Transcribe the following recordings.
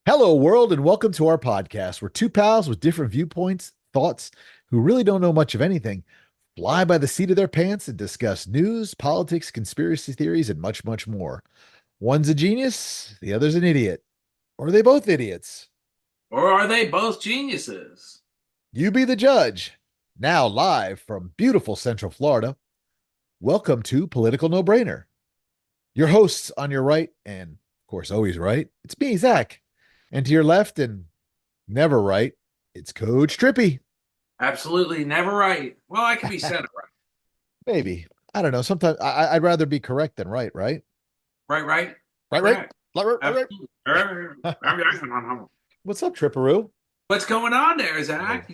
Hello, world, and welcome to our podcast where two pals with different viewpoints, thoughts, who really don't know much of anything, fly by the seat of their pants and discuss news, politics, conspiracy theories, and much, much more. One's a genius, the other's an idiot. Or are they both idiots? Or are they both geniuses? You be the judge. Now, live from beautiful Central Florida, welcome to Political No Brainer. Your hosts on your right, and of course, always right, it's me, Zach. And to your left, and never right, it's Coach Trippy. Absolutely never right. Well, I could be center right. Maybe. I don't know. Sometimes I'd rather be correct than right, right? Right, right, Right, right. correct. Right, right, right, Absolutely. right. What's up, Tripperoo? What's going on there, Oh, Zach?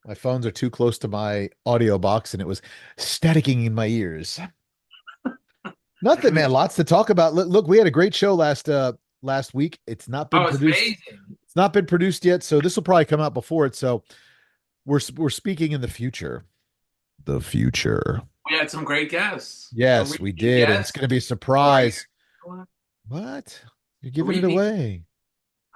my phones are too close to my audio box and it was staticking in my ears. Nothing, man. Lots to talk about. Look, we had a great show last week. It's not been Oh, it's produced. amazing. It's not been produced yet, so this will probably come out before it. So we're speaking in the future. The future. We had some great guests. A Yes, we repeat did, and it's guest, going to be a Lori. surprise. What? You're A giving it repeat. away.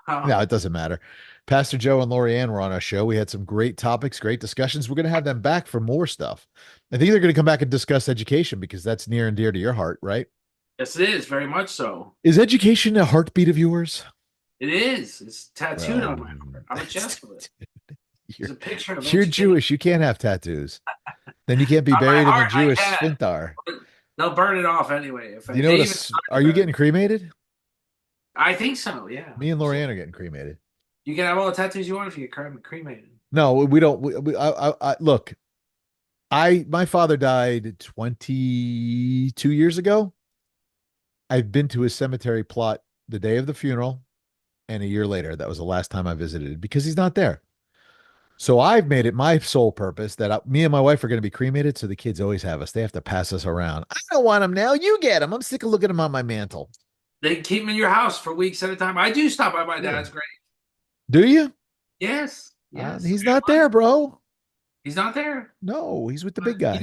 Oh, No, it doesn't matter. Pastor Joe and Lorianne were on our show. We had some great topics, great discussions. We're going to have them back for more stuff. I think they're going to come back and discuss education because that's near and dear to your heart, right? yes, it is very much so. Is education a heartbeat of yours? It is. It's tattooed Well, on my heart. I'm obsessed with it. There's you're a picture of you're education Jewish. You can't have tattoos. Then you can't be on my buried in the heart. I Jewish can. sphincter. They'll burn it off anyway. If Do you know they what even are you getting cremated? I think so. Yeah. Me and So Lorianne are getting cremated. you can have all the tattoos you want if you get cremated. No, we don't. Look, my father died 22 years ago. I've been to his cemetery plot the day of the funeral and a year later. That was the last time I visited because he's not there. So I've made it my sole purpose that me and my wife are going to be cremated. So the kids always have us. They have to pass us around. I don't want them now. You get them. I'm sick of looking at them on my mantle. They can keep them in your house for weeks at a time. I do stop by my Yeah. dad's grave. Do you? Yes, yes. He's not there, bro. He's not there. No, he's with the But, big guy.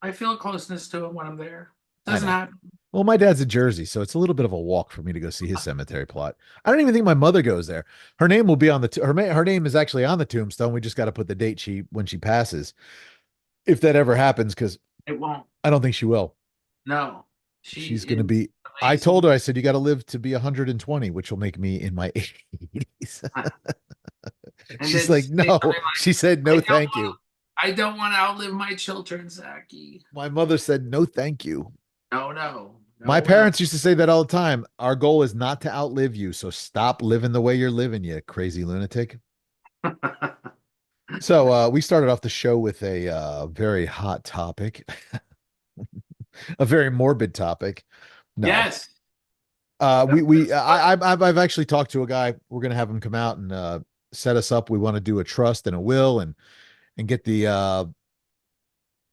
I feel a closeness to him when I'm there. I Doesn't know. happen. Well, my dad's in Jersey, so it's a little bit of a walk for me to go see his cemetery plot. I don't even think my mother goes there. Her name will be on her name is actually on the tombstone. We just got to put the date she when she passes, if that ever happens, because It won't. I don't think she will. No. She She's going to is be. I amazing. told her, I said, you got to live to be 120, which will make me in my 80s. And She's then like, say no. something She said, like, no, thank you. I don't want to outlive my children, Zachy. My mother said, no, thank you. No, no, My no, no. parents used to say that all the time. Our goal is not to outlive you. So stop living the way you're living, you crazy lunatic. So we started off the show with a very hot topic, a very morbid topic. No, Yes. I've actually talked to a guy. We're gonna have him come out and set us up. We want to do a trust and a will and get the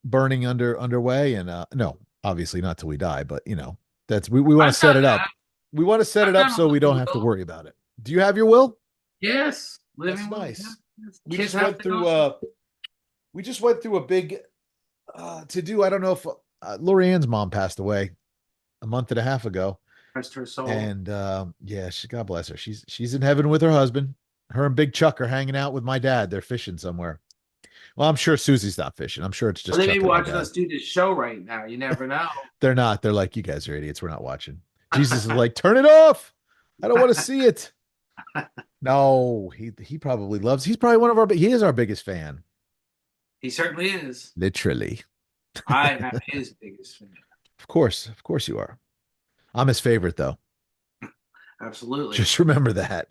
burning underway. And no, obviously not till we die, but that's we want to I've set done it up. that. We want to set I've it up done so we a don't have to will. worry about it. Do you have your will? Yes. That's Living will. Yeah. nice. Yes. We Kids just have went to go. through a big to do. I don't know if Lorianne's mom passed away a month and a half ago, Rest her soul. and yeah, God bless her. She's in heaven with her husband. Her and Big Chuck are hanging out with my dad. They're fishing somewhere. Well, I'm sure Susie's not fishing. I'm sure it's Or just they may Chuck be and my watching dad. us do this show right now. You never know. They're not. They're like, you guys are idiots. We're not watching. Jesus is like, turn it off. I don't want to see it. No, he probably loves. He's probably one of our. He is our biggest fan. He certainly is. Literally. I am his biggest fan. Of course you are. I'm his favorite though. Absolutely. Just remember that.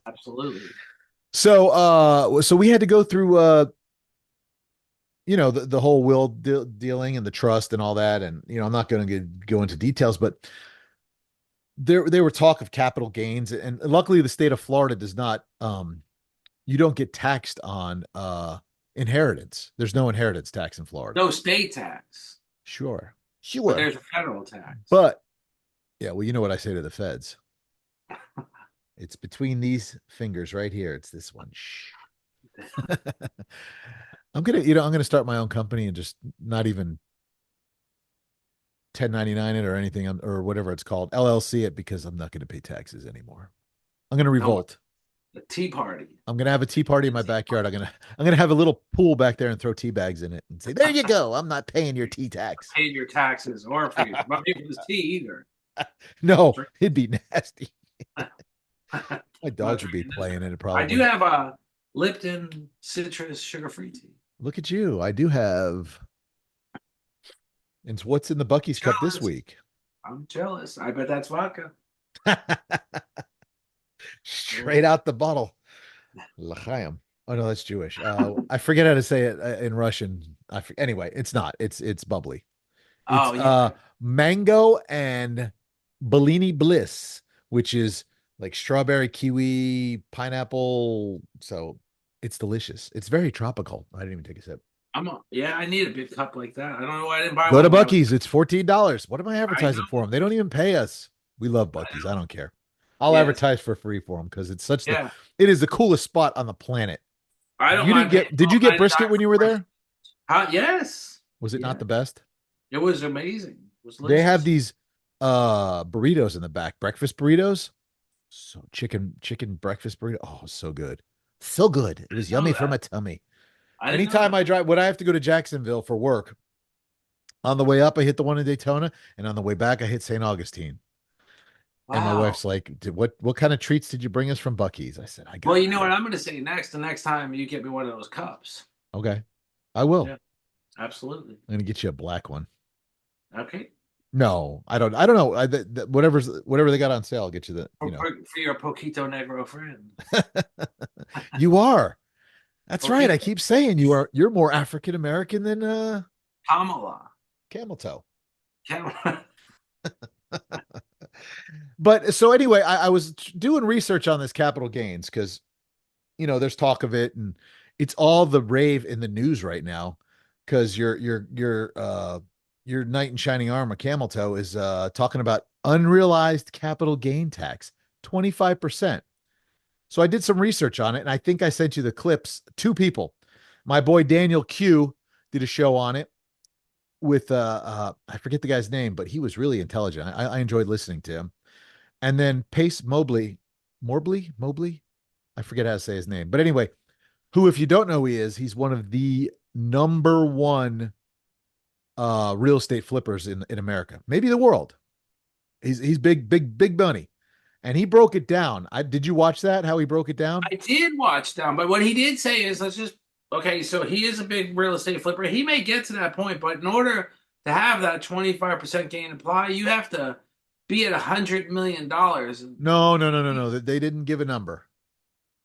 Absolutely. So we had to go through the whole will dealing and the trust and all that, and I'm not going to go into details, but there were talk of capital gains, and luckily the state of Florida does not you don't get taxed on inheritance. There's no inheritance tax in Florida. No state tax, Sure. but Sure. there's a federal tax. But yeah, well, you know what I say to the feds. It's between these fingers right here. It's this one. Shh. I'm gonna start my own company and just not even 1099 it or anything or whatever it's called, LLC it, because I'm not gonna pay taxes anymore. I'm gonna No, revolt. The tea party. I'm gonna have a tea party in my backyard. I'm gonna have a little pool back there and throw tea bags in it and say, "There you go. I'm not paying your tea tax." Paying your taxes or for your not paying for this tea either. No, Drink. it'd be nasty. My Not dogs would be drinking this. playing in it I do probably. have a Lipton citrus sugar-free tea. Look at you. I do have. And what's in the Bucky's cup this Jealous. week? I'm jealous. I bet that's vodka. Straight out the bottle. L'chaim. Oh no, that's Jewish. I forget how to say it in Russian. Anyway, it's not. It's bubbly. It's Oh yeah. mango and Bellini Bliss, which is like strawberry, kiwi, pineapple. So it's delicious. It's very tropical. I didn't even take a sip. Yeah, I need a big cup like that. I don't know why I didn't buy Go to one when I was. Bucky's. It's $14. What am I I advertising for know. them? They don't even pay us. We love I Bucky's. I know. don't care. I'll Yes. advertise for free for them because Yeah. it is the coolest spot on the planet. I don't mind paying Did you get brisket 12.99 when you for were breast. there? Huh? Yes. Was it not Yeah. the best? It was amazing. It was They have delicious. these burritos in the back, breakfast burritos. So chicken breakfast burrito. Oh, so good. So good. It I was didn't know yummy for my that. tummy. I didn't know Anytime that. I drive, when I have to go to Jacksonville for work, on the way up, I hit the one in Daytona, and on the way back, I hit St. Augustine. And my Wow. wife's like, what kind of treats did you bring us from Bucky's?" I said, "I Well, got you know what it." I'm going to say next. The next time you get me one of those cups. Okay, I will. Yeah, absolutely. I'm gonna get you a black one. Okay. No, I don't. I don't know. Whatever they got on sale, I'll get you the. For your Poquito Negro friend. You are. That's right. I Poquito. keep saying you're more African American than Kamala. camel toe. Kamala. But so anyway, I was doing research on this capital gains because there's talk of it and it's all the rave in the news right now because your knight in shining armor, camel toe, is talking about unrealized capital gain tax, 25%. So I did some research on it and I think I sent you the clips. Two people. My boy Daniel Q did a show on it with I forget the guy's name, but he was really intelligent. I enjoyed listening to him. And then Pace Mobley, I forget how to say his name, but anyway, who, if you don't know who he is, he's one of the number one real estate flippers in America, maybe the world. He's big money, and he broke it down. Did you watch that? How he broke it down? I did watch them, but what he did say is, let's just okay. So he is a big real estate flipper. He may get to that point, but in order to have that 25% gain apply, you have to be at $100 million. No, no, no, no, no. They didn't give a number.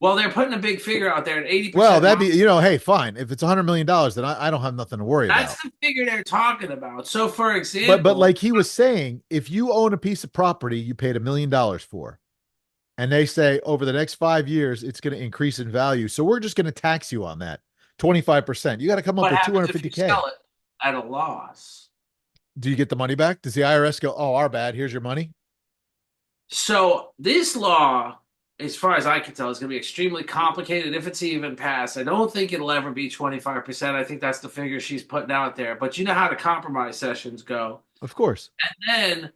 Well, they're putting a big figure out there at Well, 80% that'd mon. be, hey, fine. If it's $100 million, then I don't have nothing to worry That's about. the figure they're talking about. So, for But example, like he was saying, if you own a piece of property you paid $1 million for, and they say over the next 5 years it's going to increase in value, so we're just going to tax you on that 25%. You got to come up what with happens if you 250K. sell it at a loss? Do you get the money back? Does the IRS go, "Oh, our bad, here's your money"? So this law, as far as I can tell, is going to be extremely complicated if it's even passed. I don't think it'll ever be 25%. I think that's the figure she's putting out there. But you know how the compromise sessions go. Of course. And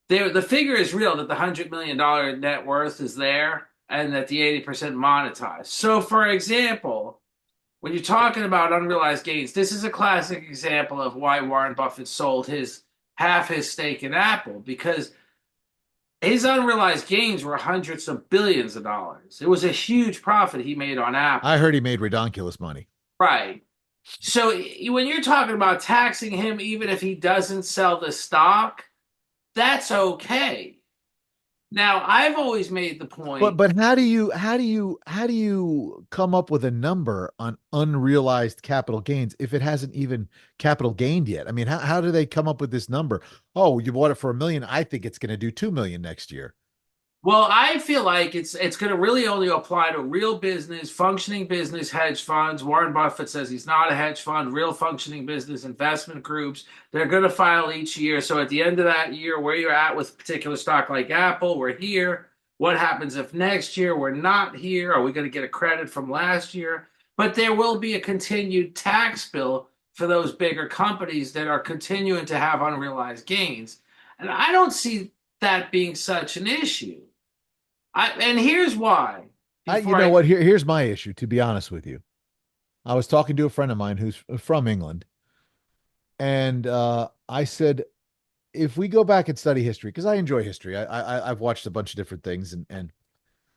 then the figure is real that the $100 million net worth is there and that the 80% monetized. So, for example, when you're talking about unrealized gains, this is a classic example of why Warren Buffett sold his half his stake in Apple because his unrealized gains were hundreds of billions of dollars. It was a huge profit he made on I Apple. heard he made redonkulous money. Right. So when you're talking about taxing him, even if he doesn't sell the stock, that's okay. Now, I've always made the But point. but how do you come up with a number on unrealized capital gains if it hasn't even capital gained yet? I mean, how do they come up with this number? Oh, you bought it for $1 million. I think it's going to do 2 million next year. Well, I feel like it's going to really only apply to real business, functioning business hedge funds. Warren Buffett says he's not a hedge fund, real functioning business investment groups. They're going to file each year. So at the end of that year, where you're at with a particular stock like Apple, we're here. What happens if next year we're not here? Are we going to get a credit from last year? But there will be a continued tax bill for those bigger companies that are continuing to have unrealized gains. And I don't see that being such an issue. And here's why. before You know I. what? Here's my issue, to be honest with you. I was talking to a friend of mine who's from England, and I said, if we go back and study history, because I enjoy history, I've watched a bunch of different things, and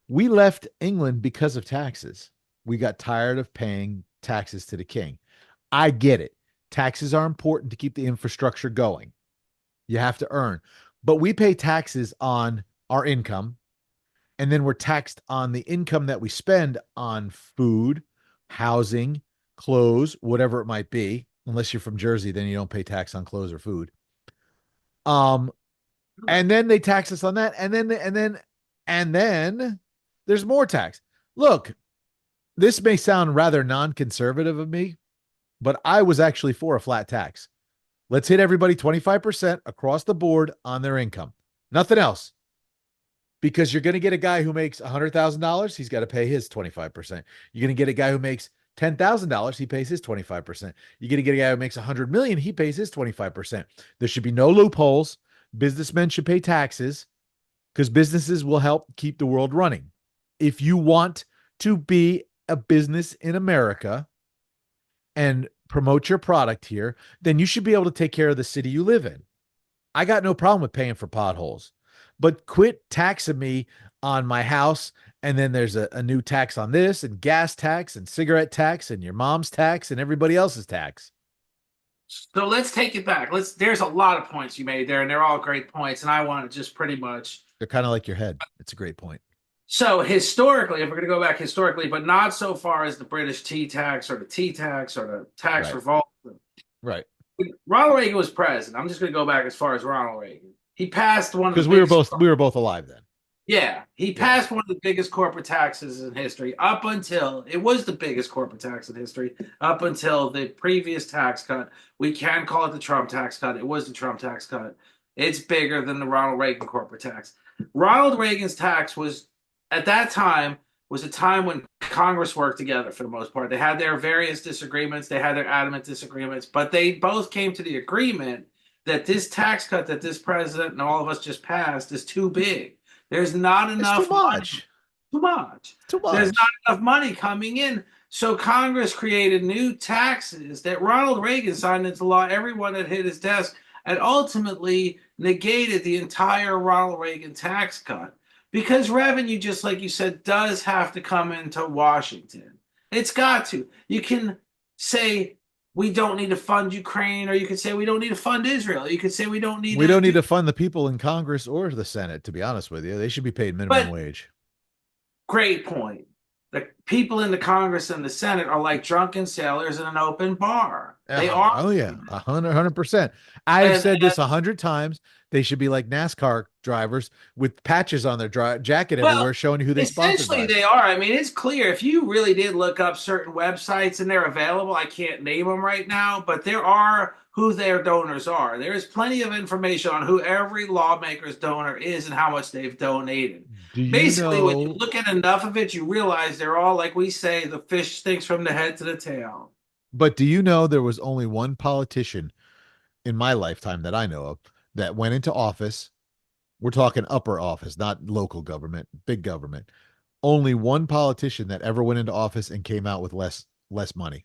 we left England because of taxes. We got tired of paying taxes to the king. I get it. Taxes are important to keep the infrastructure going. You have to earn, but we pay taxes on our income, and then we're taxed on the income that we spend on food, housing, clothes, whatever it might be. Unless you're from Jersey, then you don't pay tax on clothes or food. Um, and then they tax us on that, and then there's more tax. Look, this may sound rather non-conservative of me, but I was actually for a flat tax. Let's hit everybody 25% across the board on their income. Nothing else. Because you're going to get a guy who makes $100,000, he's got to pay his 25%. You're going to get a guy who makes $10,000, he pays his 25%. You're going to get a guy who makes 100 million, he pays his 25%. There should be no loopholes. Businessmen should pay taxes because businesses will help keep the world running. If you want to be a business in America and promote your product here, then you should be able to take care of the city you live in. I got no problem with paying for potholes, but quit taxing me on my house. And then there's a new tax on this, and gas tax, and cigarette tax, and your mom's tax, and everybody else's tax. So let's take it back. There's a lot of points you made there, and they're all great points. And I want to just pretty much. They're kind of like your head. It's a great point. So historically, if we're going to go back historically, but not so far as the British tea tax or the tea tax or the tax Right. revolt. Right. Ronald Reagan was president. I'm just going to go back as far as Ronald Reagan. He passed one of the Because we were biggest. both alive then. Yeah, he Yeah. passed one of the biggest corporate taxes in history up until it was the biggest corporate tax in history up until the previous tax cut. We can call it the Trump tax cut. It was the Trump tax cut. It's bigger than the Ronald Reagan corporate tax. Ronald Reagan's tax was at that time was a time when Congress worked together for the most part. They had their various disagreements, they had their adamant disagreements, but they both came to the agreement that this tax cut that this president and all of us just passed is too big. There's not It's too enough money. much. Too much. Too There's not much. enough money coming in. So Congress created new taxes that Ronald Reagan signed into law. Everyone that hit his desk and ultimately negated the entire Ronald Reagan tax cut because revenue, just like you said, does have to come into Washington. It's got to. You can say we don't need to fund Ukraine, or you could say we don't need to fund Israel. You could say we don't need We to don't need do. to fund the people in Congress or the Senate, to be honest with you. They should be paid minimum But wage. great point. The people in the Congress and the Senate are like drunken sailors in an open bar. They Oh, are, oh yeah, 100%. I've and said this 100 times. They should be like NASCAR drivers with patches on their jacket well, everywhere, showing you who they sponsored essentially by. they are. I mean, it's clear if you really did look up certain websites and they're available. I can't name them right now, but there are who their donors are. There is plenty of information on who every lawmaker's donor is and how much they've donated. Do you Basically, when you know? look at enough of it, you realize they're all, like we say, the fish stinks from the head to the tail. But do you know there was only one politician in my lifetime that I know of that went into office? We're talking upper office, not local government, big government. Only one politician that ever went into office and came out with less money.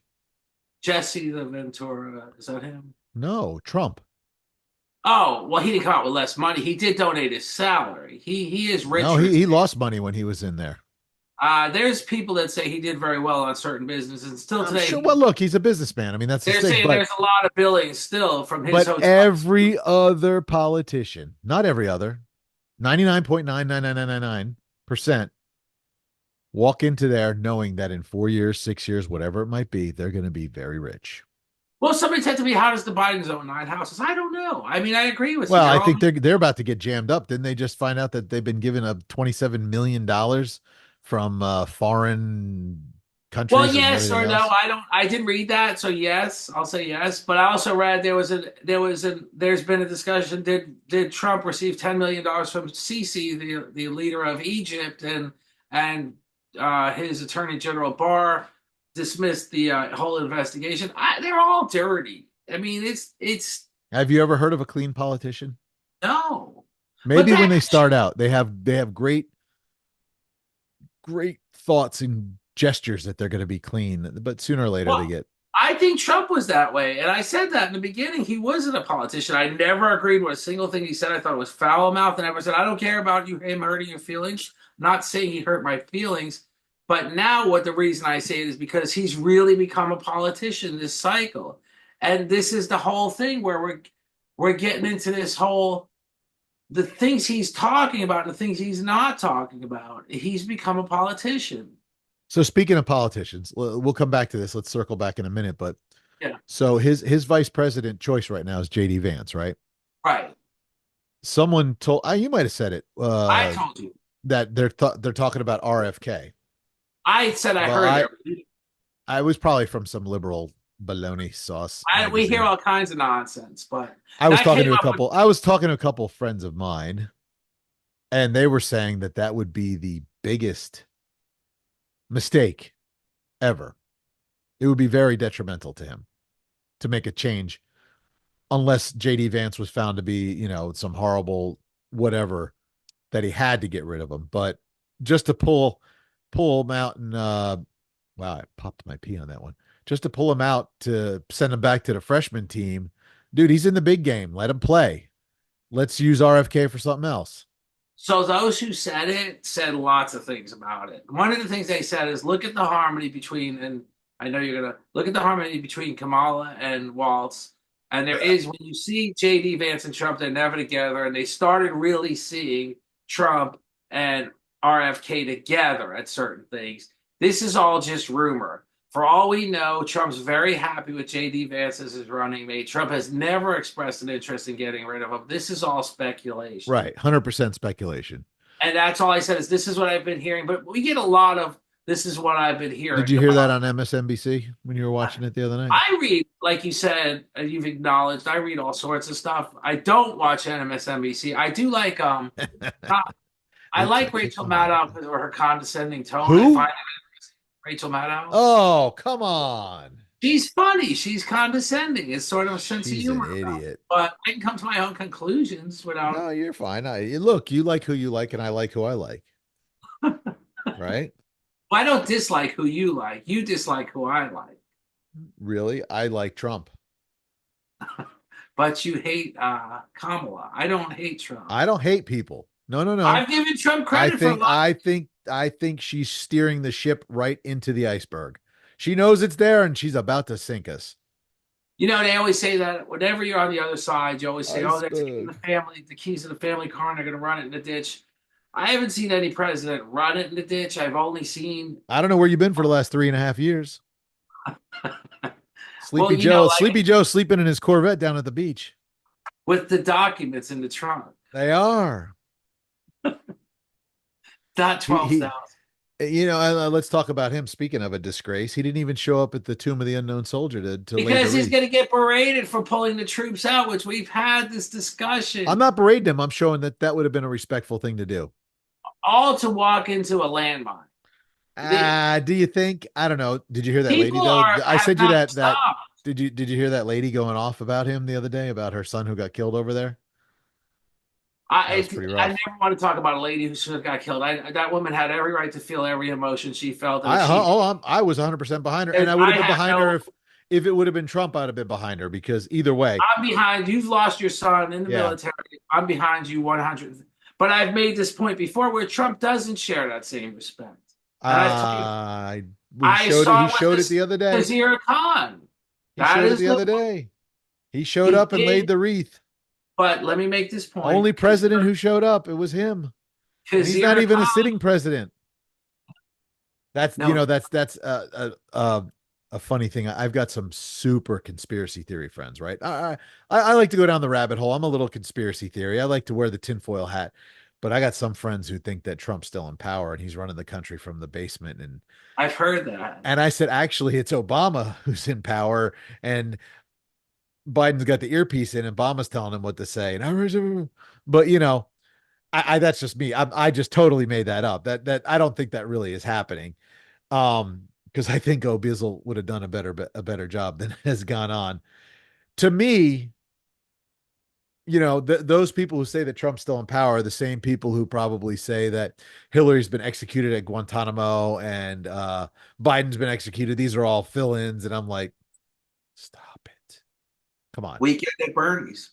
Jesse the Ventura, is that him? No, Trump. Oh, well, he didn't come out with less money. He did donate his salary. He is No, richer. he lost money when he was in there. There's people that say he did very well on certain businesses, and still I'm today sure. Well, look, he's a businessman. I mean, that's his they're thing. saying But there's a lot of billings still from his but hotels. every other politician, not every other, 99.99999% walk into there knowing that in 4 years, 6 years, whatever it might be, they're going to be very rich. Well, somebody said to me, "How does the Bidens own 9 houses?" I don't know. I mean, I agree with you. Well, They're I all think they're about to get jammed up. Didn't they just find out that they've been given a $27 million from foreign well, countries and yes everything or no. else? I don't. I didn't read that, so yes, I'll say yes. But I also read there's been a discussion. Did Trump receive $10 million from Sisi, the leader of Egypt, and his Attorney General Barr dismissed the whole investigation. They're all dirty. I mean, it's Have you ever heard of a clean politician? no. But Maybe when that they start out, they have great thoughts and gestures that they're going to be clean, but sooner or later they Well, get. I think Trump was that way, and I said that in the beginning. He wasn't a politician. I never agreed with a single thing he said. I thought it was foul mouth, and I never said I don't care about him hurting your feelings. I'm not saying he hurt my feelings, but now what the reason I say it is because he's really become a politician this cycle, and this is the whole thing where we're getting into this whole the things he's talking about, the things he's not talking about. He's become a politician. So speaking of politicians, we'll come back to this. Let's circle back in a minute, but Yeah, so his vice president choice right now is JD Vance, right? right. Someone told you might have said it I told you. that they're talking about RFK. I said I Well, heard I it. I was probably from some liberal bologna sauce We hear magazine. all kinds of nonsense, but I was that talking came to a up with couple. I was talking to a couple friends of mine, and they were saying that that would be the biggest mistake ever. It would be very detrimental to him to make a change unless JD Vance was found to be, some horrible whatever that he had to get rid of him. But just to pull him out and wow, I popped my pee on that one. Just to pull him out to send him back to the freshman team, dude, he's in the big game. Let him play. Let's use RFK for something else. so those who said it said lots of things about it. One of the things they said is look at the harmony between, and I know you're gonna look at the harmony between Kamala and Waltz. And there is when you see JD Vance and Trump, they're never together, and they started really seeing Trump and RFK together at certain things. This is all just rumor. For all we know, Trump's very happy with JD Vance as his running mate. Trump has never expressed an interest in getting rid of him. This is all speculation. Right. 100% speculation. And that's all I said is this is what I've been hearing. But we get a lot of this is what I've been Did hearing you hear that about. on MSNBC when you were watching it the other night? I read, like you said, and you've acknowledged, I read all sorts of stuff. I don't watch MSNBC. I do like I It's like a Rachel kitchen Maddow America. because of her condescending tone. I Who? find it Rachel Maddow. Oh, come on. She's funny. She's condescending. It's sort of a sense of She's an humor about it. idiot. But I can come to my own conclusions without. No, you're fine. Look, you like who you like, and I like who I like. Right? I don't dislike who you like. You dislike who I like. Really? I like Trump. But you hate Kamala. I don't hate Trump. I don't hate people. No, no, no. I've given Trump I credit for a think lot. I think I think she's steering the ship right into the iceberg. She knows it's there and she's about to sink us. You know, they always say that whenever you're on the other side, you always say, "Oh, they're taking the Iceberg. family, the keys to the family car, and they're going to run it in the ditch." I haven't seen any president run it in the ditch. I've only seen, I don't know where you've been for the last 3.5 years. well, you know, like Sleepy Joe sleeping in his Corvette down at the beach. with the documents in the trunk. They are. Not He 12,000. let's talk about him. Speaking of a disgrace, he didn't even show up at the Tomb of the Unknown Soldier to lay the Because he's wreath. going to get berated for pulling the troops out, which we've had this I'm discussion, not berating him. I'm showing that that would have been a respectful thing to do. all to walk into a landmine. The Do you think? I don't know. Did you hear that lady people though? are I have said you not that. stopped. Did you hear that lady going off about him the other day about her son who got killed over there? That was pretty I rough. never want to talk about a lady who should have got killed. That woman had every right to feel every emotion she felt, and if I was 100% behind her, and and I would I have been have behind her no, if it would have been Trump. I'd have been behind her because either way, I'm behind. You've lost your son in the yeah. military. I'm behind you 100. But I've made this point before where Trump doesn't share that same respect, and I've told you Uh, he I showed it. saw He it with showed it this the other day. Nazir Khan. He That showed it is the the other day. He showed he up and laid did. the wreath. But let me make this point. Only president who showed up. It was him, and he's not Kazir even a Khan. sitting president. That's No, that's a funny thing. I've got some super conspiracy theory friends, right? I like to go down the rabbit hole. I'm a little conspiracy theory. I like to wear the tinfoil hat, but I got some friends who think that Trump's still in power and he's running the country from the basement. And I've heard that. I said, actually, it's Obama who's in power, and Biden's got the earpiece in, and Obama's telling him what to say. And but I that's just me. I just totally made that up. That I don't think that really is happening. Because I think O'Bizzle would have done a better job than has gone on. To me, those people who say that Trump's still in power are the same people who probably say that Hillary's been executed at Guantanamo and Biden's been executed. These are all fill-ins, and I'm like, stop it. Come on. Weekend at Bernie's.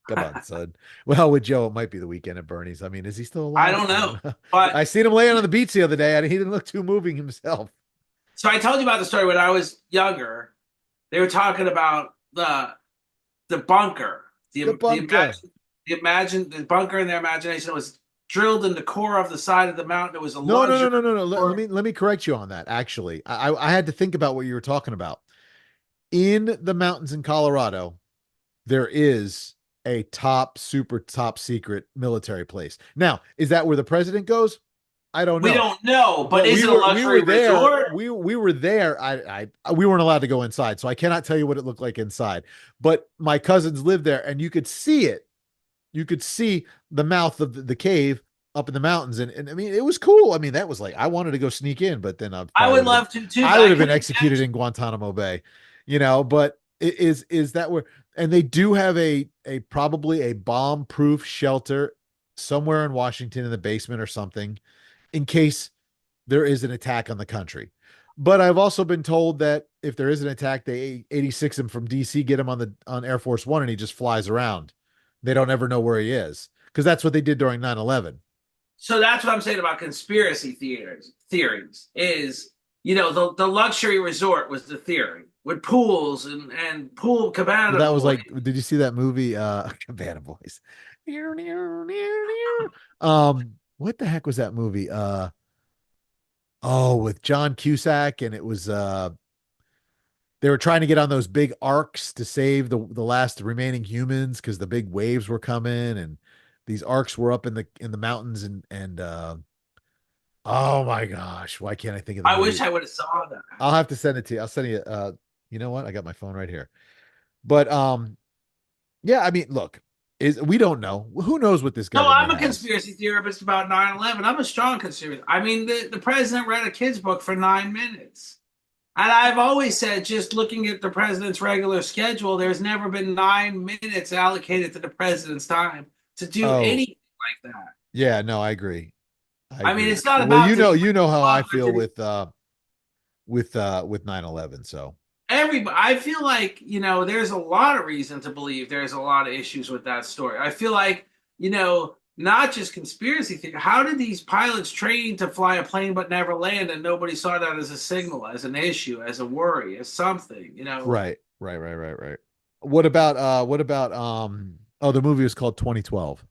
Come on, son. Well, with Joe, it might be the weekend at Bernie's. I mean, is he still I alive? don't I know, don't know. I but seen him laying on the beach the other day, and he didn't look too moving himself. so I told you about the story when I was younger. They were talking about the bunker, The bunker. the bunker in their imagination was drilled in the core of the side of the mountain. It was a No, no, luxury. no, no, no, no. Let me correct you on that. Actually, I had to think about what you were talking about. In the mountains in Colorado, there is a super top secret military place. Now, is that where the president goes? I don't We know. don't know, but But is we it a were we luxury were there. resort? We were there. We weren't allowed to go inside, so I cannot tell you what it looked like inside. But my cousins lived there, and you could see it. You could see the mouth of the cave up in the mountains, and I mean it was cool. I mean that was like I wanted to go sneak in, but then I I probably would would have been love to too, I but would I have been couldn't executed imagine. in Guantanamo Bay, But is that where? And they do have a probably a bomb proof shelter somewhere in Washington in the basement or something in case there is an attack on the country. But I've also been told that if there is an attack, they 86 him from DC, get him on Air Force One, and he just flies around. They don't ever know where he is because that's what they did during 9/11. So that's what I'm saying about conspiracy theories is, the luxury resort was the theory with pools and pool Well, cabana that was boy. like, did you see that movie? Cabana Boys. What the heck was that movie? Oh, with John Cusack, and it was they were trying to get on those big arcs to save the last remaining humans because the big waves were coming, and these arcs were up in the mountains, and oh my gosh, why can't I think of the I wish movie? I would have saw that. I'll have to send it to you. I'll send you. You know what? I got my phone right here. But yeah, I mean, look, is we don't know. Who knows what this No, I'm government a has? conspiracy theorist about 9/11. I'm a strong conspiracy. I mean, the president read a kid's book for 9 minutes. And I've always said, just looking at the president's regular schedule, there's never been 9 minutes allocated to the president's time to do Oh, anything like that. yeah, no, I agree. I I mean, agree. it's not Well, about you did know, he you know how I or feel did he with 9/11. So everybody. I feel like, there's a lot of reason to believe there's a lot of issues with that story. I feel like, not just conspiracy theory. How did these pilots train to fly a plane but never land and nobody saw that as a signal, as an issue, as a worry, as something? right, right, right, right, right. What about oh, the movie was called 2012.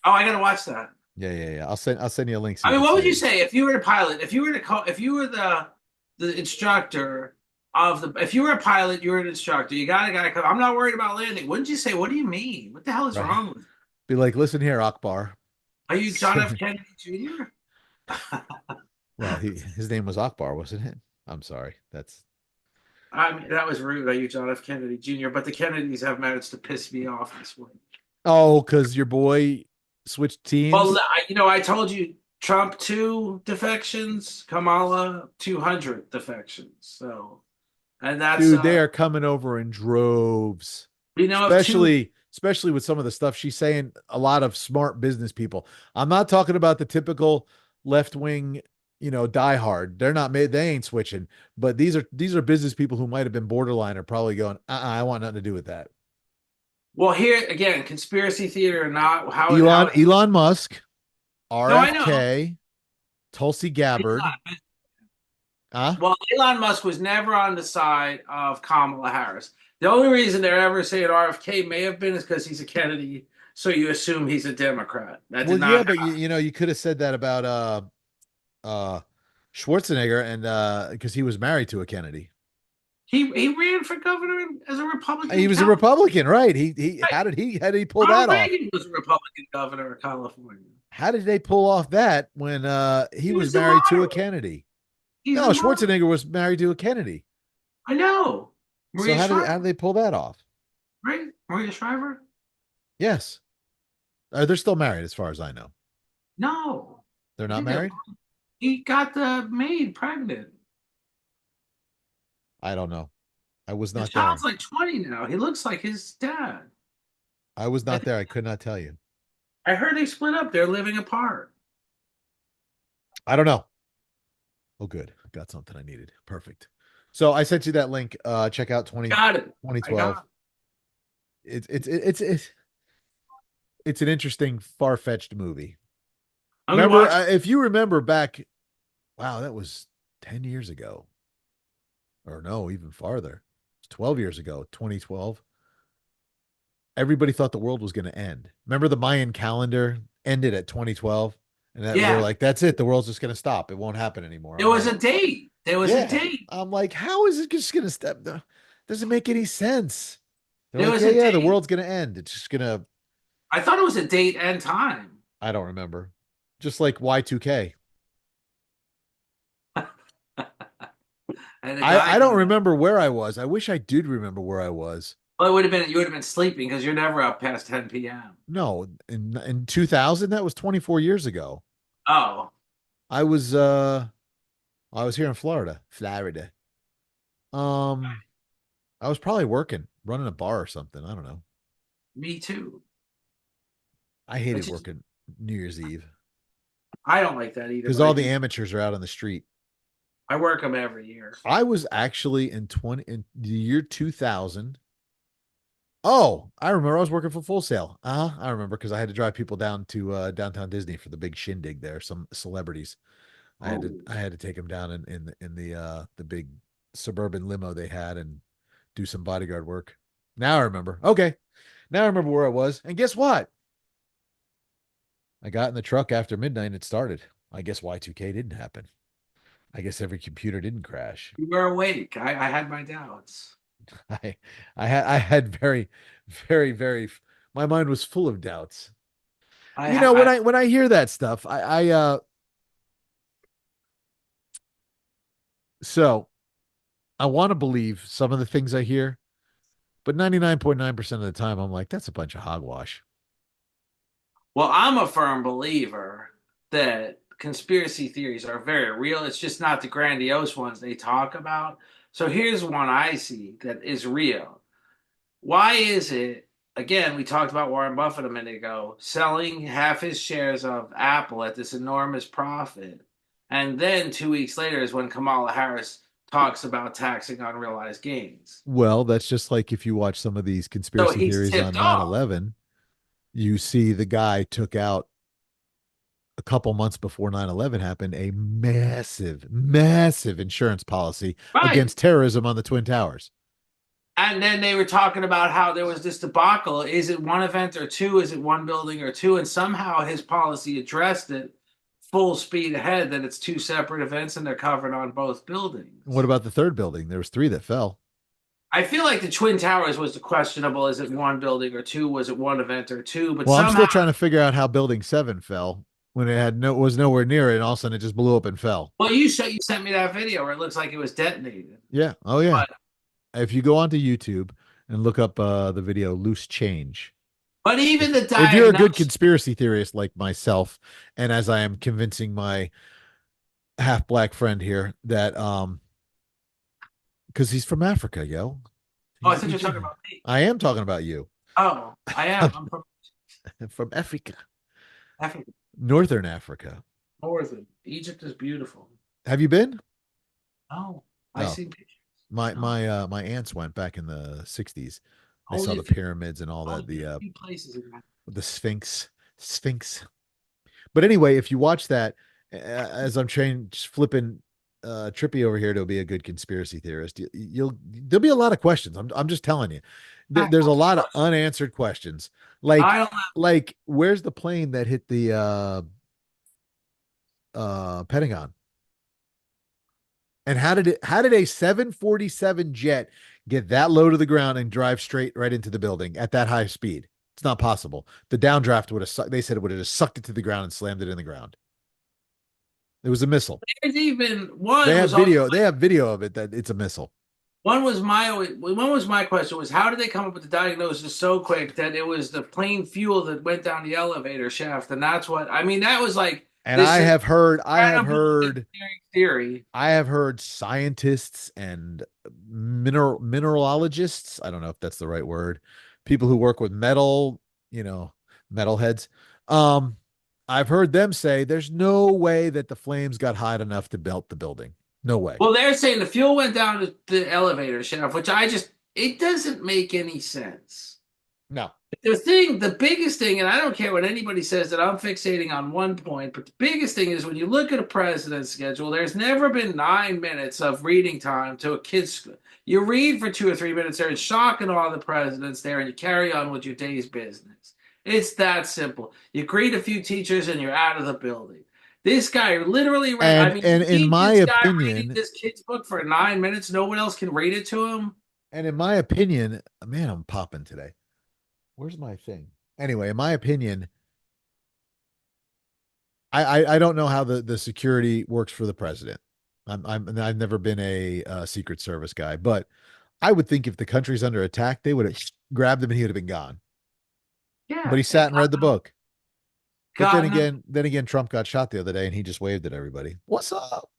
Oh, I gotta watch that. Yeah, yeah, yeah. I'll send you a link so I you mean, can what would see you it. say if you were a pilot? If you were to call, if you were the instructor if you were a pilot, you were an instructor. You got a guy come. I'm not worried about landing. Wouldn't you say? What do you mean? What the hell is Right. wrong with you? Be like, listen here, Akbar. Are you John F. Kennedy Jr.? Well, his name was Akbar, wasn't it? I'm sorry. That's I mean, that was rude. Are you John F. Kennedy Jr.? But the Kennedys have managed to piss me off this way. oh, because your boy switched Well, teams. I told you Trump 2 defections, Kamala 200 defections. So, and that's Dude, they are coming over in droves. of two. Especially with some of the stuff she's saying, a lot of smart business people. I'm not talking about the typical left wing, diehard. They're not made, they ain't switching. But these are business people who might have been borderline are probably going, I want nothing to do with that. Well, here again, conspiracy theory or not, how Elon Musk, no, I know. RFK, Tulsi Gabbard. Huh? Well, Elon Musk was never on the side of Kamala Harris. The only reason they're ever saying RFK may have been is because he's a Kennedy, so you assume he's a Democrat. That did Well, yeah, not but happen. you could have said that about uh Schwarzenegger and because he was married to a Kennedy. He ran for governor as a Republican He in was a California. Republican, right? He how did he pull Ronald that off? Reagan was a Republican governor of California. How did they pull off that when he He was was a married to a moderate. Kennedy? He's No, a moderate. Schwarzenegger was married to a Kennedy. I know. So Maria how did Shriver, they pull that off? right? Maria Shriver? Yes. They're still married as far as I know. No. They're I not think they're, married? he got the maid pregnant. I don't know. I was The not child's there. like 20 now. He looks like his dad. I was not there. I could not tell you. I heard they split up. They're living apart. I don't know. Oh, good. Got something I needed. Perfect. So I sent you that link. Check out Got it. I 2012. got it. It's an interesting, far-fetched movie. I'm gonna Remember, watch. if you remember back, wow, that was 10 years ago, or no, even farther. It's 12 years ago, 2012. Everybody thought the world was going to end. Remember the Mayan calendar ended at 2012, and that they're Yeah, like, that's it. The world's just going to stop. It won't happen anymore. there I'm was like, a date. There was a yeah. date. I'm like, how is it just going to stop? Doesn't make any sense. They're There like, was yeah, a yeah, the date. world's going to end. It's just going to, I thought it was a date and time. I don't remember. Just like Y2K. And the I guy don't comes out. remember where I was. I wish I did remember where I was. Well, it would have been you would have been sleeping because you're never up past 10 p.m. No, in 2000, that was 24 years ago. Oh, I was I was here in Florida. Florida. Um I was probably working, running a bar or something. I don't know. me too. I hated Which is working New Year's Eve I don't like that either, because but I all the do. amateurs are out on the street. I work them every year. I was actually in the year 2000. Oh, I remember I was working for Full Sail. I remember because I had to drive people down to downtown Disney for the big shindig there, some celebrities. Oh, I had to take them down in the big suburban limo they had and do some bodyguard work. Now I remember. Okay. Now I remember where I was. And guess what? I got in the truck after midnight and it started. I guess Y2K didn't happen. I guess every computer didn't crash. you were awake. I had my doubts. I I had very my mind was full of doubts. You know, I when I hear that stuff, so I want to believe some of the things I hear, but 99.9% of the time I'm like, that's a bunch of hogwash. well, I'm a firm believer that conspiracy theories are very real. It's just not the grandiose ones they talk about. So here's one I see that is real. Why is it, again, we talked about Warren Buffett a minute ago, selling half his shares of Apple at this enormous profit. And then 2 weeks later is when Kamala Harris talks about taxing unrealized gains. Well, that's just like if you watch some of these So conspiracy he's theories tipped on off. 9/11, you see the guy took out a couple months before 9/11 happened a massive insurance policy Right. against terrorism on the Twin Towers. And then they were talking about how there was this debacle. Is it one event or two? Is it one building or two? And somehow his policy addressed it full speed ahead that it's two separate events and they're covered on both What buildings. about the third building? There was three that fell. I feel like the Twin Towers was the questionable. Is it one building or two? Was it one event or two? But Well, I'm somehow, still trying to figure out how building 7 fell when it had no was nowhere near it and all of a sudden it just blew up and fell. well, you sent me that video where it looks like it was detonated. Yeah. Oh yeah. But If you go onto YouTube and look up the video Loose Change. but even the If you're a good diagnosis. conspiracy theorist like myself, and as I am convincing my half black friend here that because he's from Africa, yo. Oh, I He's thought you were talking Egypt. about me. I am talking about you. Oh, I am. I'm from From Africa, Africa, Northern Africa. northern. Egypt is beautiful. Have you been? Oh, I No. see pictures. My No, my my aunts went back in the 60s. They saw only a the few, pyramids and all that, only a few places in that. the Sphinx. But anyway, if you watch that, as I'm trained, just flipping Trippy over here to be a good conspiracy theorist, you'll there'll be a lot of questions. I'm just telling you, there's a lot of unanswered questions. I don't. Like where's the plane that hit the Pentagon? And how did a 747 jet get that low to the ground and drive straight right into the building at that high speed? It's not possible. The downdraft would have they said it would have just sucked it to the ground and slammed it in the ground. It was a missile. There's even one was also They have video of it that it's a missile. one was my question was how did they come up with the diagnosis so quick that it was the plain fuel that went down the elevator shaft, and that's what I mean. That was like And this incredible engineering theory. I have heard scientists and mineralogists, I don't know if that's the right word, people who work with metal you know, metalheads. Um, I've heard them say there's no way that the flames got hot enough to melt the building. No way. Well, they're saying the fuel went down the elevator shaft, which it doesn't make any sense. No. The biggest thing, and I don't care what anybody says that I'm fixating on one point, but the biggest thing is when you look at a president's schedule, there's never been 9 minutes of reading time to a kid's school. You read for 2 or 3 minutes there in shock and awe of the president's there, and you carry on with your day's business. It's that simple. You greet a few teachers and you're out of the building. This guy literally read, I mean, And you in keep my this guy reading opinion, this kid's book for 9 minutes, no one else can read it to him. man, I'm popping today. Where's my thing? Anyway, in my opinion, I don't know how the security works for the president. I've never been a Secret Service guy, but I would think if the country's under attack, they would have grabbed him and he would have been gone. But Yeah, he and sat and read the book. But God knows. then again, Trump got shot the other day and he just waved at everybody. What's up?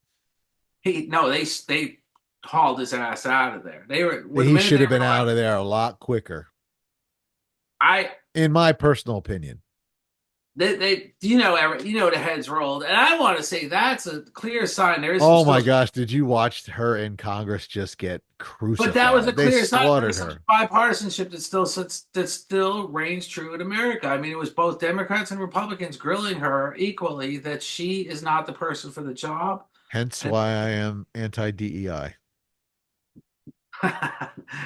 No, they hauled his ass out of there. They were with the He minute should they have been realized out of there a lot quicker, I in my personal opinion. they the heads rolled, and I want to say that's a clear sign there is some Oh my still, gosh, did you watch her in Congress just get but that was a crucified? They clear sign there slaughtered is some her. bipartisanship that still reigns true in America. I mean, it was both Democrats and Republicans grilling her equally that she is not the person for the job. Hence And why I am anti DEI. well,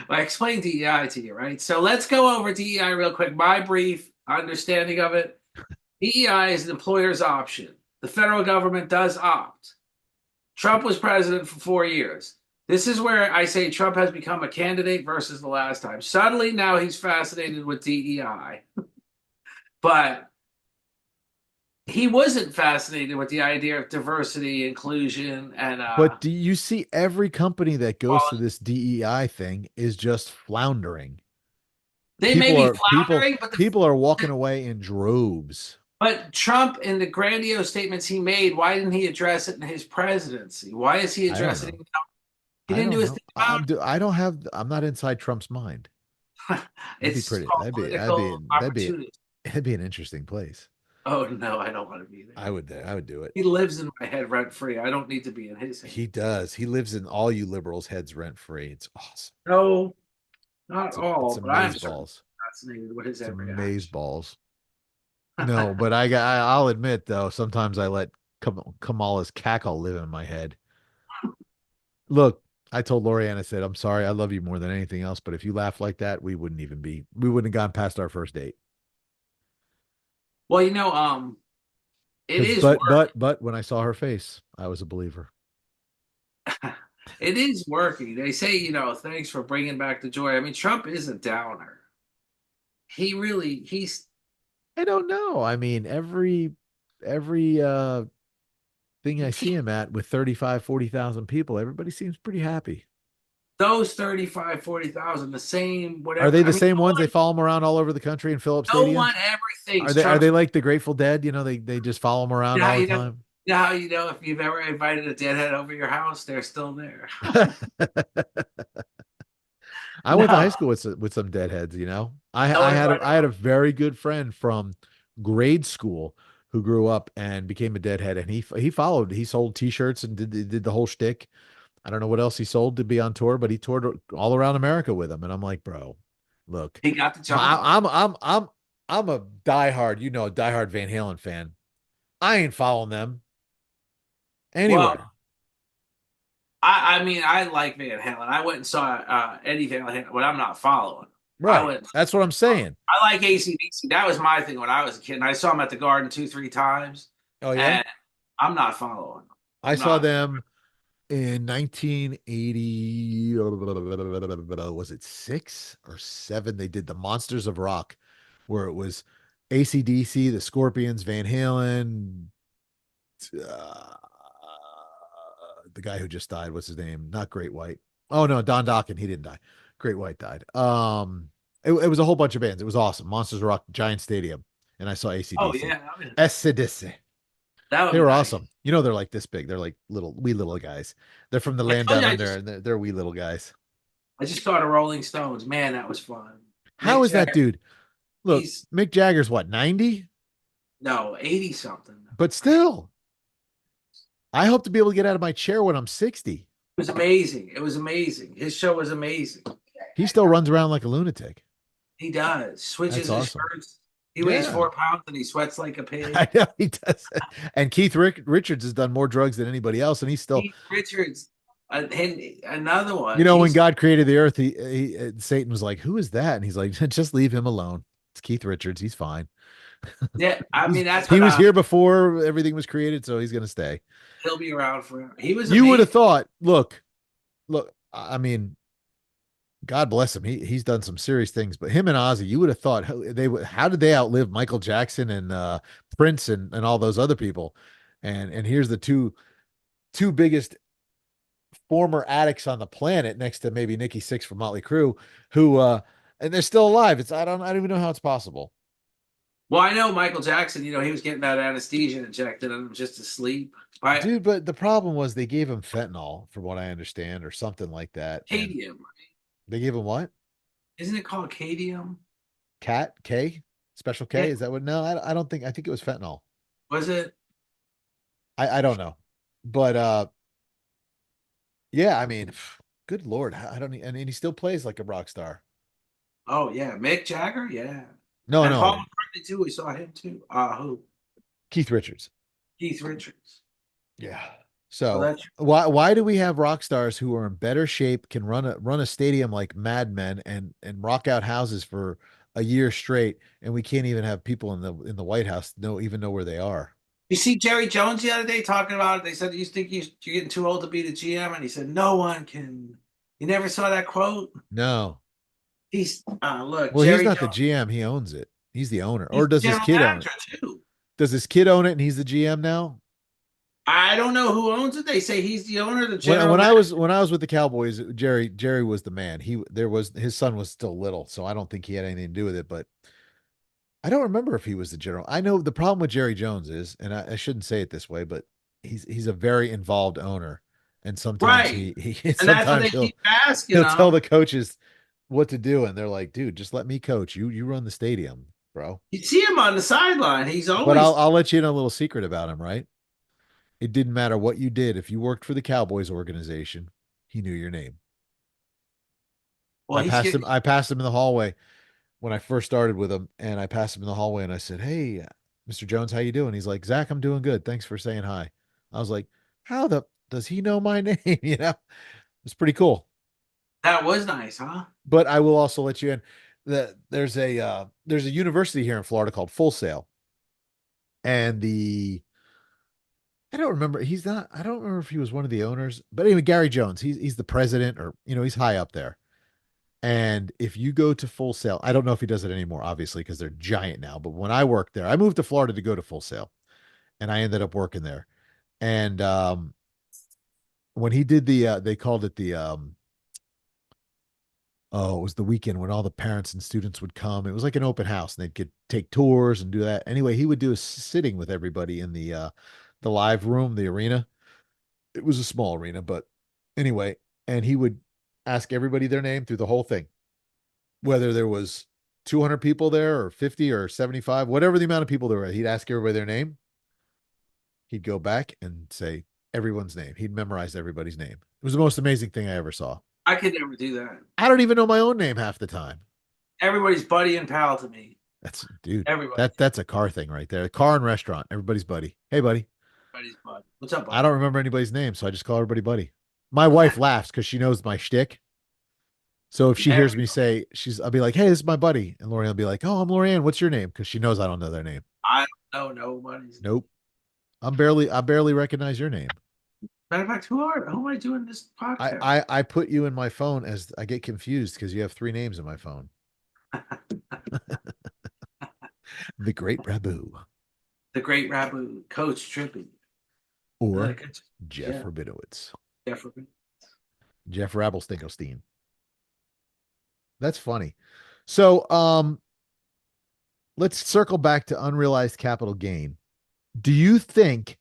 I explained DEI to you, right? So let's go over DEI real quick. My brief understanding of it. DEI is an employer's option. The federal government does opt. Trump was president for 4 years. This is where I say Trump has become a candidate versus the last time. Suddenly now he's fascinated with DEI, but he wasn't fascinated with the idea of diversity, inclusion, and But do you see every company that goes to quality. this DEI thing is just floundering? They may be floundering, People are walking away in droves. but Trump in the grandiose statements he made, why didn't he address it in his presidency? Why is he I don't addressing know. it now? He I didn't do don't his know. thing about I don't have. I'm not inside Trump's mind. it. That'd be It's pretty. called political opportunity. That'd be an interesting place. Oh no, I don't want to be there. I would do it. He lives in my head rent free. I don't need to be in his head. He does. He lives in all you liberals' heads rent free. It's awesome. No, not It's all, but I'm amaze certainly balls. fascinated with his It's every amaze action. balls. No, but I'll admit though, sometimes I let Kamala's cackle live in my head. Look, I told Lorianne, I said, I'm sorry, I love you more than anything else, but if you laugh like that, we wouldn't have gone past our first date. Well, it Because is working. but when I saw her face, I was a believer. It is working. They say, thanks for bringing back the joy. I mean, Trump is a downer. He's I don't know. I mean, every thing I see him at with 35, 40,000 people, everybody seems pretty happy. those 35, 40,000, the same, Are whatever. they I the mean, same ones? They follow him around all over the country and fill up no one stadiums? ever thinks Are Trump's, they like the Grateful Dead? You know, they just follow him around yeah, all the time. how if you've ever invited a deadhead over your house, they're still there. I went to high No, school with some deadheads, you know. no one invited. I had a very good friend from grade school who grew up and became a deadhead, and he followed. He sold T-shirts and did the whole shtick. I don't know what else he sold to be on tour, but he toured all around America with them. And I'm like, bro, look, He got the my, job. I'm a diehard, a diehard Van Halen fan. I ain't following them Well, anywhere. I mean, I like Van Halen. I went and saw Eddie Van Halen, but I'm not following. I Right. went. That's what I'm saying. I like AC/DC. That was my thing when I was a kid. And I saw him at the Garden 2, 3 times, Oh yeah. and I'm not following. I I'm saw not. them in 1980. Was it 6 or 7? They did the Monsters of Rock, where it was AC/DC, the Scorpions, Van Halen, uh, the guy who just died. What's his name? Not Great White. Oh no, Don Dokken. He didn't die. Great White died. It was a whole bunch of bands. It was awesome. Monsters of Rock, Giant Stadium, and I saw Oh AC/DC. yeah, AC/DC. that would They be were nice. awesome. You know, they're like this big. They're like wee little guys. They're from the I land told down you under, and they're wee little guys. I just saw the Rolling Stones. Man, that was fun. How Mick is that Jagger. dude? Look, He's Mick Jagger's what, 90? no 80 something. But still, I hope to be able to get out of my chair when I'm 60. It was amazing. It was amazing. His show was amazing. He still runs around like a lunatic. He does. That's Switches his awesome. shirts. He weighs Yeah. 4 pounds and he sweats like a I pig. know he does. And Richards has done more drugs than anybody else, and he's still, Keith Richards, and another you one. know, when He's God created the earth, Satan was like, "Who is that?" And he's like, "Just leave him alone. It's Keith Richards. He's fine. yeah. I mean, that's He what was here before everything was created, so he's gonna stay." he'll be around forever. He was You would have amazing. thought. Look. I mean, God bless him. He's done some serious things, but him and Ozzy, you would have thought they would. How did they outlive Michael Jackson and Prince and all those other people? And here's the two biggest former addicts on the planet, next to maybe Nikki Sixx from Motley Crue, who and they're still alive. I don't even know how it's possible. Well, I know Michael Jackson. He was getting that anesthesia injected and just to sleep by Dude, but the problem was they gave him fentanyl, from what I understand, or something like that. And Cadium. they gave him what? Isn't it called Cadium? Cat K? Special Yeah. K? Is that what? No, I don't think. I think it was fentanyl. Was it? I don't know. But yeah, I mean, good Lord. I don't and he still plays like a rock star. Oh yeah, Mick Jagger. Yeah, No, and Paul no. McCartney too. We saw him too. Who? Keith Richards. Keith Richards. Yeah. Well, So that's why do we have rock stars who are in better shape, can run a stadium like madmen and rock out houses for a year straight, and we can't even have people in the White House know where they are? You see Jerry Jones the other day talking about it. They said, "You think you're getting too old to be the GM?" And he said, "No one can." You never saw that quote? No. He's look, Well, he's Jerry not the Jones. GM, he owns it. He's the owner. He's Or the does his general kid own it? manager too. Does his kid own it and he's the GM now? I don't know who owns it. They say he's the owner, the When general when I manager. was when I was with the Cowboys, Jerry was the man. His son was still little, so I don't think he had anything to do with it. But I don't remember if he was the general. I know the problem with Jerry Jones is, and I shouldn't say it this way, but he's a very involved owner, and sometimes Right. he And that's what sometimes they keep asking he'll tell him. the coaches what to do, and they're like, "Dude, just let me coach. You run the stadium, bro." You see him on the sideline. He's But I'll always I'll let you in a little secret about him, right? It didn't matter what you did. If you worked for the Cowboys organization, he knew your name. well, he's getting I passed him in the hallway when I first started with him, and I passed him in the hallway and I said, "Hey, Mr. Jones, how you doing?" He's like, "Zach, I'm doing good. Thanks for saying hi." I was like, "How the does he know my name?" It's pretty cool. that was nice, huh? But I will also let you in that there's a university here in Florida called Full Sail, and the I don't remember. I don't remember if he was one of the owners, but anyway, Gary Jones, he's the president, or he's high up there. And if you go to Full Sail, I don't know if he does it anymore, obviously, because they're giant now. But when I worked there, I moved to Florida to go to Full Sail, and I ended up working there. And when he did they called it it was the weekend when all the parents and students would come. It was like an open house, and they'd get take tours and do that. Anyway, he would do a sitting with everybody in the live room, the arena. It was a small arena, but anyway, and he would ask everybody their name through the whole thing, whether there was 200 people there or 50 or 75, whatever the amount of people there were. He'd ask everybody their name. He'd go back and say everyone's name. He'd memorize everybody's name. It was the most amazing thing I ever saw. I could never do that. I don't even know my own name half the time. Everybody's buddy and pal to me. That's dude. Everybody, That's a car thing right there. Car and restaurant. Everybody's buddy. Hey, buddy. everybody's buddy. What's up, I buddy? don't remember anybody's name, so I just call everybody buddy. My wife laughs because she knows my shtick. So if she hears me Everybody. say I'll be like, "Hey, this is my buddy," and Lorianne will be like, "Oh, I'm Lorianne. What's your name?" Because she knows I don't know their name. I don't know nobody's name. Nope. I barely recognize your name. Matter of fact, who am I doing this podcast? I put you in my phone as I get confused because you have three names in my phone. The Great Rabu The Great Rabu, Coach Trippi. or Like, Jeff yeah, Rabinowitz. Jeffrey. Jeff Rabelstinkosteen. That's funny. So let's circle back to unrealized capital gain. Do you think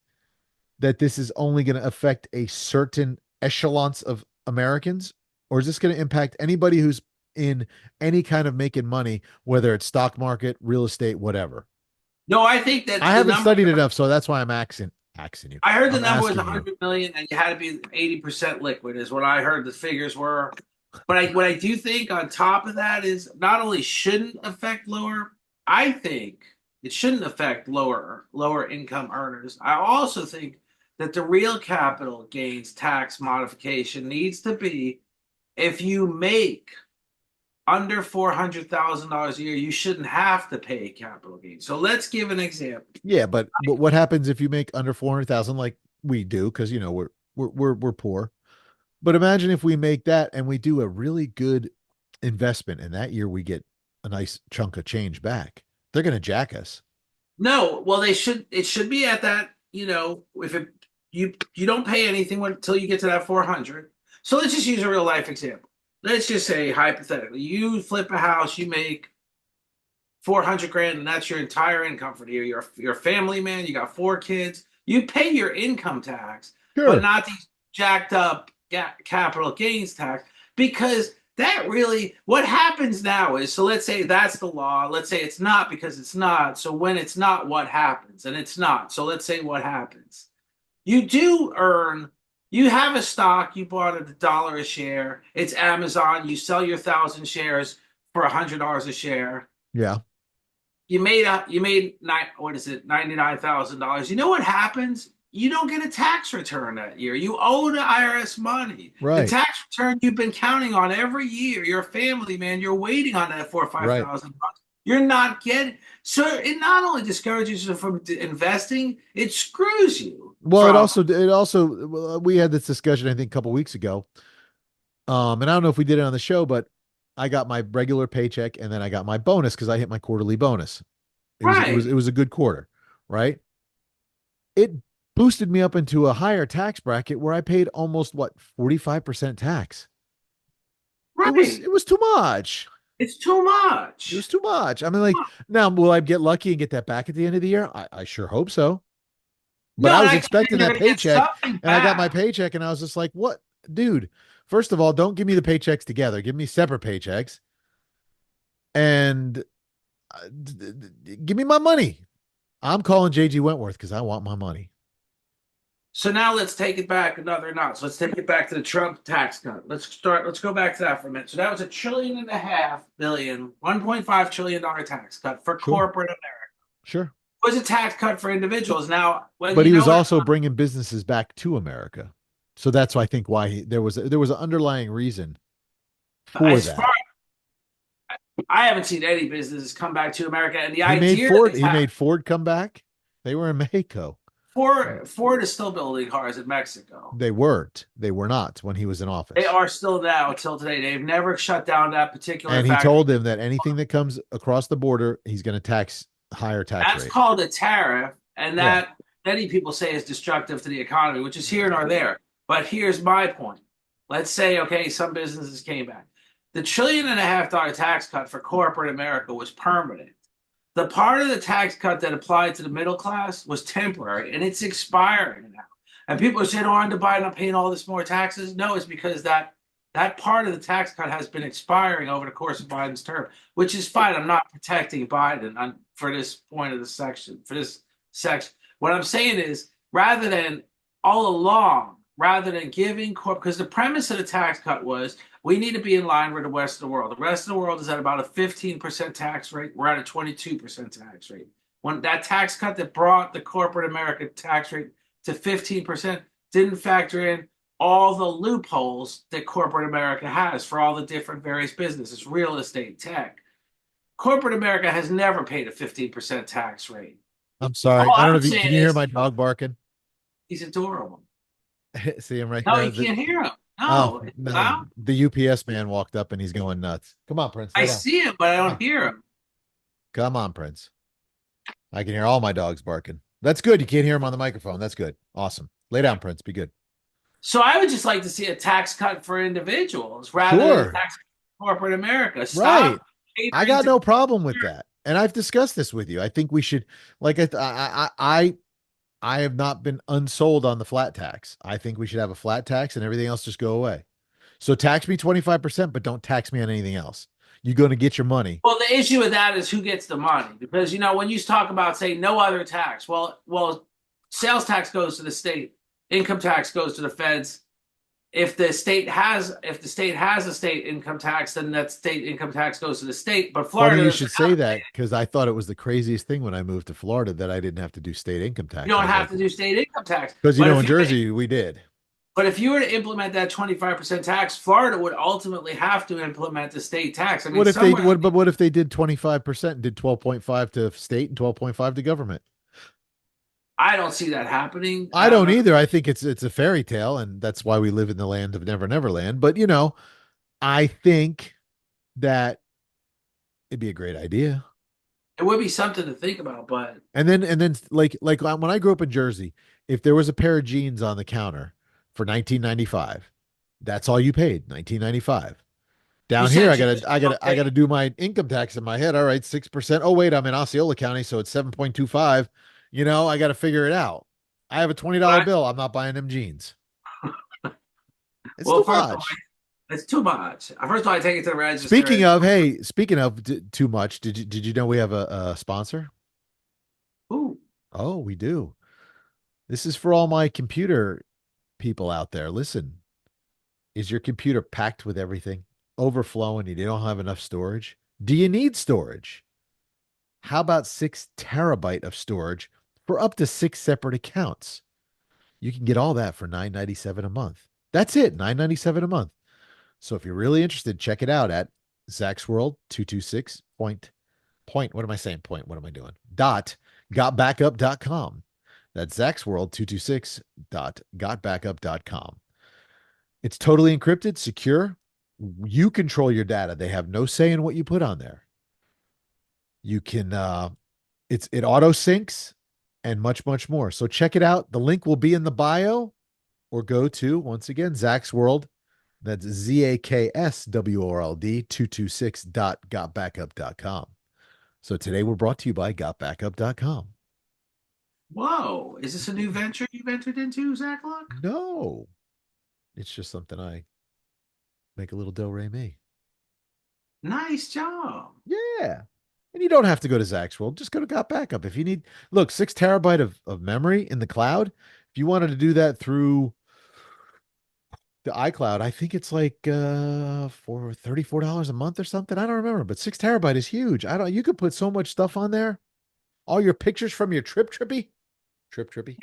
that this is only going to affect a certain echelons of Americans, or is this going to impact anybody who's in any kind of making money, whether it's stock market, real estate, whatever. No, I think I that the haven't number studied enough, so that's why I'm asking you. I heard the I'm number was asking you. 100 million, and you had to be 80% liquid, is what I heard the figures were. But what I do think on top of that is not only shouldn't affect lower, I think it shouldn't affect lower income earners. I also think that the real capital gains tax modification needs to be if you make under $400,000 a year, you shouldn't have to pay capital gains. So let's give an example. Yeah, but what happens if you make under 400,000 like we do because you know we're poor. But imagine if we make that and we do a really good investment and that year we get a nice chunk of change back. They're going to jack us. No, well, they should. It should be at that. If it you don't pay anything until you get to that 400. So let's just use a real life example. Let's just say hypothetically, you flip a house, you make 400 grand, and that's your entire income for the year. You're a family man. You got 4 kids. You pay your income tax, but Sure. not these jacked up capital gains tax because that really what happens now is so let's say that's the law. Let's say it's not because it's not. So when it's not, what happens? And it's not. So let's say what happens. You do earn. You have a stock. You bought at $1 a share. It's Amazon. You sell your 1,000 shares for $100 a share. Yeah. You made what is it, $99,000. You know what happens? You don't get a tax return that year. You owe the IRS money. The Right. tax return you've been counting on every year. You're a family man. You're waiting on that 4 or 5 thousand bucks. You're not getting. So it not only discourages you from investing, it screws you Well, from. we had this discussion I think a couple weeks ago. And I don't know if we did it on the show, but I got my regular paycheck and then I got my bonus because I hit my quarterly bonus. Right, It was a good quarter, right? It boosted me up into a higher tax bracket where I paid almost what 45% tax. right. It was too much. It's too It was much. too much. I mean, like now will I get lucky and get that back at the end of the year? I sure hope so. But No, I and was I think expecting you're that going to get paycheck something and I got my back. paycheck and I was just like, what, dude? First of all, don't give me the paychecks together. Give me separate paychecks and give me my money. I'm calling JG Wentworth because I want my money. So now let's take it back another notch. Let's take it back to the Trump tax cut. Let's go back to that for a minute. So that was $1.5 trillion, $1.5 trillion tax cut for Sure, corporate America. sure. It was a tax cut for individuals. Now, well, But you he know was what? also bringing businesses back to America. So that's why I think why there was an underlying reason for As far that. I haven't seen any businesses come back to America, and the idea that they He have made Ford come back. They were in Mexico. Ford is still building cars in Mexico. They weren't. They were not when he was in They office. are still now till today. They've never shut down that particular And he factory. told them that anything that comes across the border, he's going to tax higher tax That's rate. called a tariff, and Yeah. that many people say is destructive to the economy, which is here nor there. But here's my point. Let's say, okay, some businesses came back. The $1.5 trillion tax cut for corporate America was permanent. The part of the tax cut that applied to the middle class was temporary, and it's expiring now. And people are saying, "Oh, under Biden, I'm paying all this more taxes." No, it's because that part of the tax cut has been expiring over the course of Biden's term, which is fine. I'm not protecting Biden for this point of the section, for this section. What I'm saying is, all along, rather than giving because the premise of the tax cut was we need to be in line with the rest of the world. The rest of the world is at about a 15% tax rate. We're at a 22% tax rate. When that tax cut that brought the corporate America tax rate to 15% didn't factor in all the loopholes that corporate America has for all the different various businesses, real estate, tech. Corporate America has never paid a 15% tax rate. I'm All sorry. I don't I'm know if saying can you hear is my dog barking? he's adorable. See him right No, now. you can't hear him. Oh, No, it's no. loud. The UPS man walked up and he's going nuts. Come on, Prince. I Lay down. see him, but I Come don't on. hear him. Come on, Prince. I can hear all my dogs barking. That's good. You can't hear him on the microphone. That's good. Awesome. Lay down, Prince. Be good. So I would just like to see a tax cut for individuals rather than a Sure. tax cut for corporate America. Right. Stop I catering got to. no problem with that. And I've discussed this with you. I think we should like I have not been unsold on the flat tax. I think we should have a flat tax and everything else just go away. So tax me 25%, but don't tax me on anything else. You're going to get your money. Well, the issue with that is who gets the money, because when you talk about say no other tax, sales tax goes to the state, income tax goes to the feds. If the state has a state income tax, then that state income tax goes to the state. But Funny Florida you doesn't should have say a state. that because I thought it was the craziest thing when I moved to Florida that I didn't have to do state income You tax. I don't was have like, to do state income tax. because But in if you Jersey we did. but if you were to implement that 25% tax, Florida would ultimately have to implement the state tax. I mean, What if they somewhere. what but what if they did 25% and did 12.5 to state and 12.5 to government? I don't see that happening. I don't either. I think it's a fairy tale, and that's why we live in the land of Never Never Land. But I think that it'd be a great idea. It would be something to think about, but And then like when I grew up in Jersey, if there was a pair of jeans on the counter for 1995, that's all you paid, 1995. you Down here, said I you gotta just I don't gotta I pay. gotta do my income tax in my head. All right, 6%. Oh wait, I'm in Osceola County, so it's 7.25. I gotta figure it out. I have a $20 Right? bill. I'm not buying them jeans. It's Well, too first of all, much. it's too much. First of all, I take it to the register. Speaking And of, hey, speaking of too much, did you know we have a sponsor? ooh, Oh, we do. This is for all my computer people out there. Listen, is your computer packed with everything, overflowing, and you don't have enough storage? Do you need storage? How about 6 terabyte of storage for up to 6 separate accounts? You can get all that for $9.97 a month. That's it, $9.97 a month. So if you're really interested, check it out at Zach's World 226 point. What am I saying? Point. What am I doing? Gotbackup.com. That's Zach's World 226 gotbackup.com. It's totally encrypted, secure. You control your data. They have no say in what you put on there. You can it auto syncs and much, much more. So check it out. The link will be in the bio or go to once again Zach's World. That's ZAKSWORLD 226.gotbackup.com. So today we're brought to you by gotbackup.com. whoa! Is this a new venture you've entered into, Zach Luck? No, it's just something I make a little do re mi. Nice job. Yeah. And you don't have to go to Zach's World. Just go to Got Backup. If you need, look, 6 terabyte of memory in the cloud. If you wanted to do that through the iCloud, I think it's like for $34 a month or something. I don't remember, but 6 terabyte is huge. I don't, you could put so much stuff on there. All your pictures from your Trippy.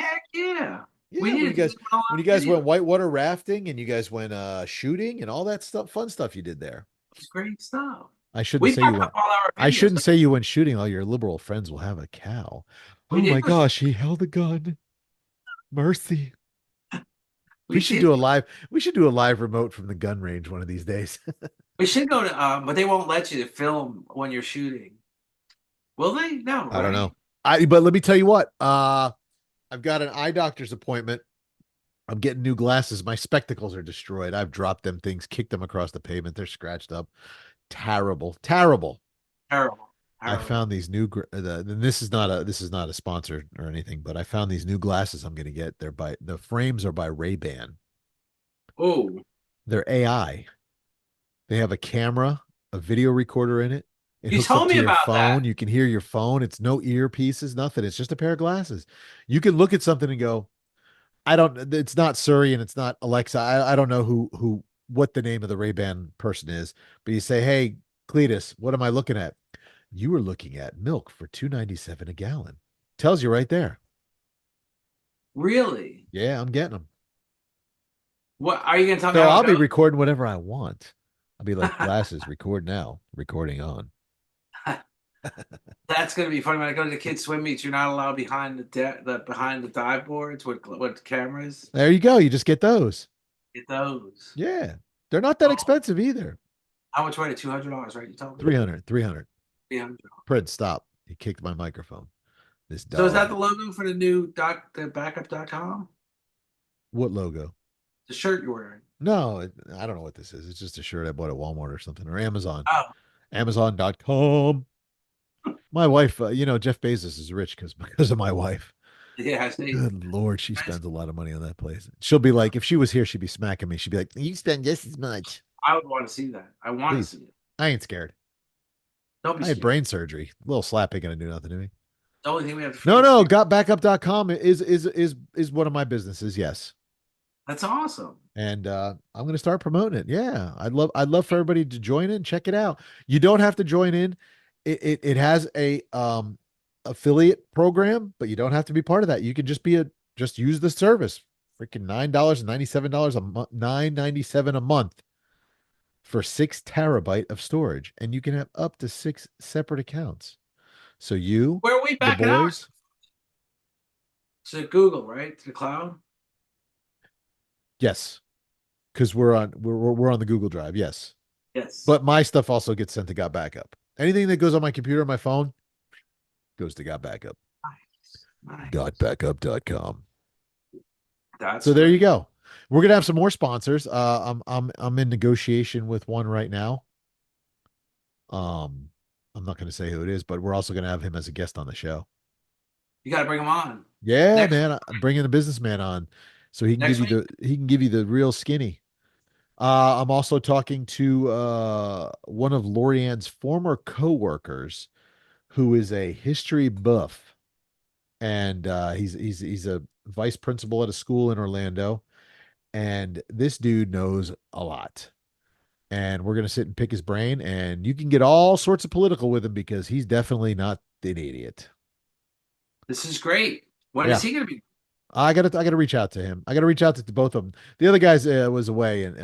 Heck yeah! We Yeah, need to do a lot when you of guys went videos. whitewater rafting and you guys went shooting and all that stuff, fun stuff you did there. It's great stuff. I shouldn't We say you back up went. all our I videos. shouldn't say you went shooting. All your liberal friends will have a cow. We Oh did my go shoot. gosh, he held a gun. Mercy. We We should did. do a live. We should do a live remote from the gun range one of these days. We should go to, but they won't let you to film when you're shooting. Will they? No, I don't right? know. But let me tell you what. I've got an eye doctor's appointment. I'm getting new glasses. My spectacles are destroyed. I've dropped them things, kicked them across the pavement. They're scratched up. Terrible, terrible. Terrible. I Terrible. found these and this is not a sponsor or anything, but I found these new glasses I'm going to get. The frames are by Ray-Ban. Oh, They're AI. They have a camera, a video recorder in it. It you hooks up told to me your about that. phone. You can hear your phone. It's no earpieces, nothing. It's just a pair of glasses. You can look at something and go, I don't, it's not Siri and it's not Alexa. I don't know what the name of the Ray-Ban person is, but you say, hey, Cletus, what am I looking at? You were looking at milk for 2.97 a gallon. Tells you right there. Really? Yeah, I'm getting them. What are you going to tell me So how it I'll be goes? recording whatever I want. I'll be like, glasses, record now, recording on. That's going to be funny when I go to the kids' swim meets. You're not allowed behind the behind the dive boards with cameras. There you go. You just get those. Get those. Yeah. They're not that Oh, expensive either. how much were they? $200, right? You told me. 300. 300. Prince, stop. He kicked my microphone. This So is that dog. the logo for the new the backup.com? What logo? The shirt you're wearing. No, I don't know what this is. It's just a shirt I bought at Walmart or something or Amazon. Oh, Amazon.com. My wife, Jeff Bezos is rich because of my wife. Yeah, see, Good Lord, she spends a lot of money on that place. She'll be like, if she was here, she'd be smacking me. She'd be like, you spend just as much. I would want to see that. I want to Please. see it. I ain't scared. Don't be I had scared. brain surgery. A little slap ain't gonna do nothing to me. The only thing we have to fear No, is no, fear. gotbackup.com is one of my businesses, yes. That's awesome. And I'm going to start promoting it. Yeah, I'd love for everybody to join in, check it out. You don't have to join in. It has a affiliate program, but you don't have to be part of that. You can just use the service. Freaking $9.97 a month, 9.97 a month for 6 terabyte of storage, and you can have up to 6 separate accounts. So you, Where are we the backing ours? boys, To Google, right? To the cloud? yes, because we're on the Google Drive, yes. Yes. But my stuff also gets sent to Got Backup. Anything that goes on my computer, my phone, goes to Got Backup. Nice. Nice. Gotbackup.com. That's So there you great. go. We're gonna have some more sponsors. I'm in negotiation with one right now. Um, I'm not gonna say who it is, but we're also gonna have him as a guest on the show. You got to bring them on Yeah, next man, I'm bringing a businessman on so next week. he can give you the real skinny. I'm also talking to one of Lorianne's former coworkers who is a history buff, and he's a vice principal at a school in Orlando, and this dude knows a lot. And we're gonna sit and pick his brain, and you can get all sorts of political with him because he's definitely not an idiot. This is great. When is Yeah, he going to be? I gotta reach out to him. I gotta reach out to both of them. The other guy's was away, and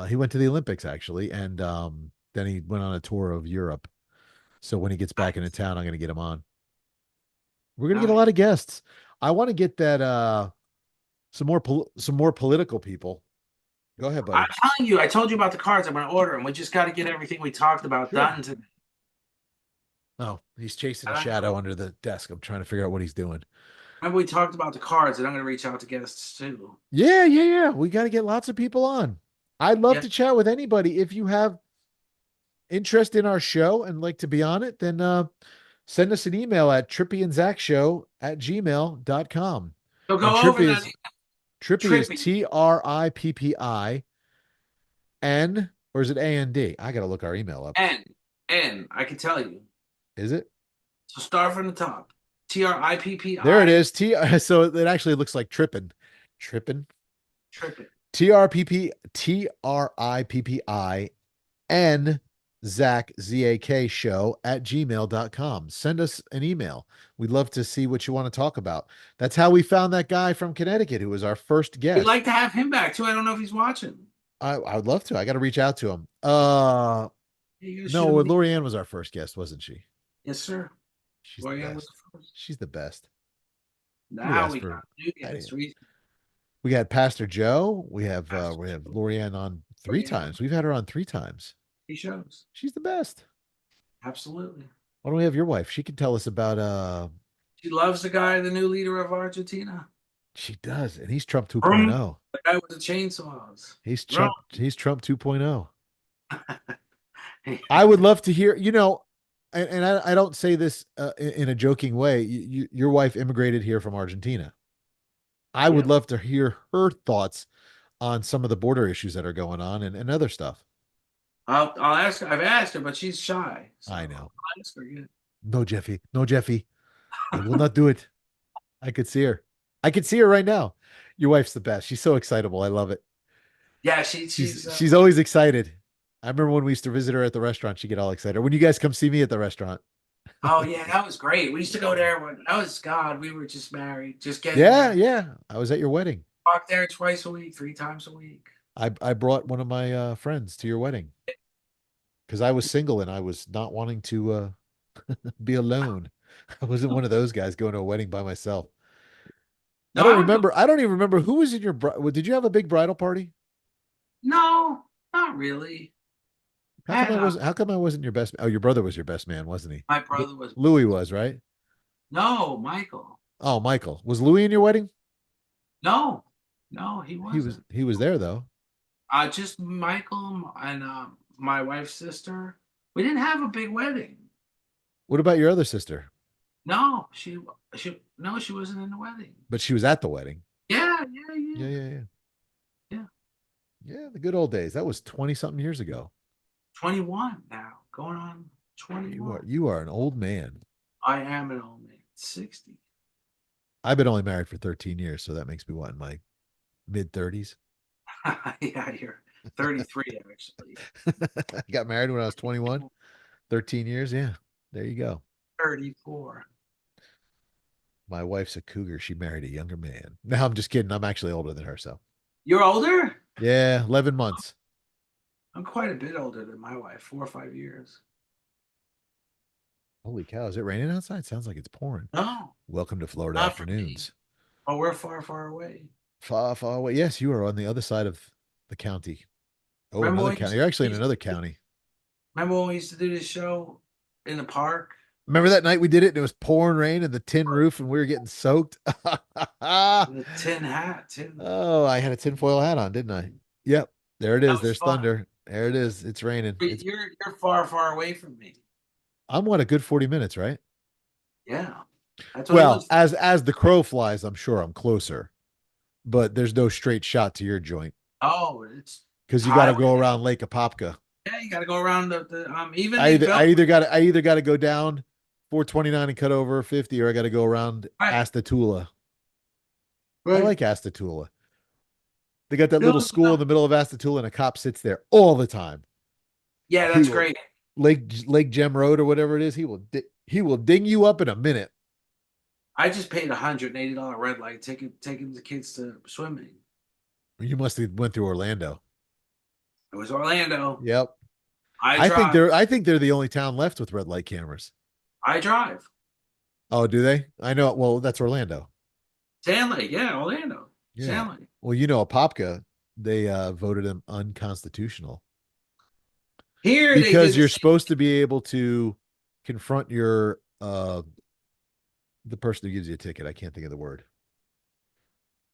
he went to the Olympics actually, and then he went on a tour of Europe. So when he gets back into Nice. town, I'm gonna get him on. We're gonna get a lot Nice. of guests. I want to get that some more political people. Go ahead, I'm buddy. telling you, I told you about the cards. I'm going to order them. We just got to get everything we talked about Sure. done today. Oh, he's chasing a And shadow under the desk. I'm trying to figure out what he's doing. remember, we talked about the cards, and I'm going to reach out to guests too. Yeah, yeah, yeah. We got to get lots of people on. I'd love Yeah. to chat with anybody. If you have interest in our show and like to be on it, then send us an email at trippyandzachshow@gmail.com. So And go over that. Trippy is Trippy. TRIPPIN, or is it AND? I got to look our email up. N. N. I can tell you. Is it? So start from the top. There it TRIPPI. is. So it actually looks like tripping. Tripping. Tripping. TRIPPIN Zach ZAK show at gmail.com. Send us an email. We'd love to see what you want to talk about. That's how we found that guy from Connecticut who was our first We'd guest. like to have him back too. I don't know if he's watching. I would love to. I got to reach out to him. Yeah, you gotta No, shoot him. Lorianne was our first guest, wasn't she? Yes, sir. She's the Roy was best. the first. She's the best. I would Now ask we got for new I didn't- guests. We We had Pastor Joe. asked We have Lorianne on three Roy times. We've had her on 3 times. he shows. She's the best. Absolutely. Why don't we have your wife? She can tell us about She loves the guy, the new leader of Argentina. she does, and he's Trump Vroom. 2.0. The guy with the chainsaws. Vroom. He's Trump 2.0. I would love to hear, and I don't say this in a joking way. Your wife immigrated here from Argentina. I would Yep. love to hear her thoughts on some of the border issues that are going on and other stuff. I'll ask her. I've asked her, but she's shy. So I know. I'll ask her again. No, Jeffy. No, Jeffy. I will not do it. I could see her. I could see her right now. Your wife's the best. She's so excitable. I love it. Yeah, She's always excited. I remember when we used to visit her at the restaurant, she'd get all excited. When you guys come see me at the restaurant. oh yeah, that was great. We used to go there when that was God, we were just married, just getting Yeah, married. yeah. I was at your wedding. Walk there twice a week, 3 times a week. I brought one of my friends to your wedding because I was single and I was not wanting to be alone. I wasn't one of those guys going to a wedding by myself. I No, don't I would go. remember. I don't even remember who was in your did you have a big bridal party? No, not really. I had How come I wasn't your best? Oh, your brother was your best man, wasn't he? my brother was Louis was, right? no Michael. Oh, Michael. Was Louis in your wedding? No, no, he wasn't. He was there though. Just Michael and my wife's sister. We didn't have a big wedding. What about your other sister? No, she No, she wasn't in the wedding. but she was at the wedding. Yeah, yeah, Yeah, yeah, yeah, yeah. yeah. Yeah, the good old days. That was 20 something years ago. 21 now, going on You are 21. you are an old man. I am an old man, 60. I've been only married for 13 years, so that makes me what in my mid 30s. Yeah, you're 33 actually. I got married when I was 21, 13 years. Yeah. There you go. 34. My wife's a cougar. She married a younger man. No, I'm just kidding. I'm actually older than her, so. You're older? Yeah, 11 months. I'm quite a bit older than my wife, 4 or 5 years. Holy cow, is it raining outside? Sounds like it's pouring. No, Welcome to Florida not for me. afternoons. But we're far, far away. Far, far away. Yes, you are on the other side of the county. Oh, Remember another when county. You're actually in another county. we used to do this show in the park? Remember that night we did it and it was pouring rain and the tin roof and we were getting soaked? The tin hat, tin. Oh, I had a tinfoil hat on, didn't I? Yep. There it That is. was There's fun. thunder. There it is. It's raining. But It's you're far, far away from me. I'm what a good 40 minutes, right? Yeah, that's what it Well, looks like. as the crow flies, I'm sure I'm closer, but there's no straight shot to your joint Oh, it's because you got to highway. go around Lake Apopka. Yeah, you got to go around the even in I either got to go down 429 and cut over 50, or I got to go around right, Astatula. I right. like Astatula. They got that No, little school in the middle of Astatula, and a cop sits there all the time. yeah, He that's will great. Lake Gem Road or whatever it is. He will ding you up in a minute. I just paid $180 red light ticket taking the kids to swimming. You must have went through Orlando. It was Orlando. Yep. I drive. I think they're the only town left with red light cameras. I drive. Oh, do they? I know. Well, that's Orlando. Sand Lake, yeah, Orlando. Yeah. Sand Lake. Well, Apopka, they voted him unconstitutional Here they did because the you're same. supposed to be able to confront your the person who gives you a ticket. I can't think of the word.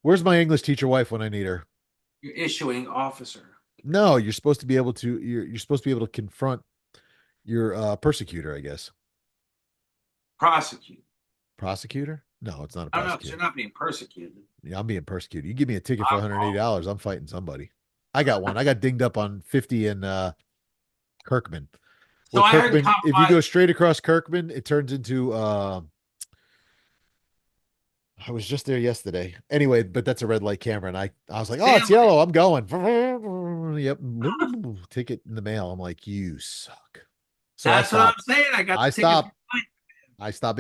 Where's my English teacher wife when I need her? You're issuing officer. No, you're supposed to be able to you're supposed to be able to confront your persecutor, I guess. Prosecute. Prosecutor? No, it's not a I don't know, because prosecutor. you're not being persecuted. Yeah, I'm being persecuted. You give me a ticket for I'm calling. $180, I'm fighting somebody. I got one. I got dinged up on 50 in Kirkman. So Where I heard the Kirkman, if you go compromise. straight across Kirkman, it turns into I was just there yesterday. Anyway, but that's a red light camera, and I was like, oh, it's Sand Lake. yellow. I'm going. Yep. Ticket in the mail. I'm like, you suck. So I That's what I'm stopped. saying. I got I the ticket for stopped. I stopped.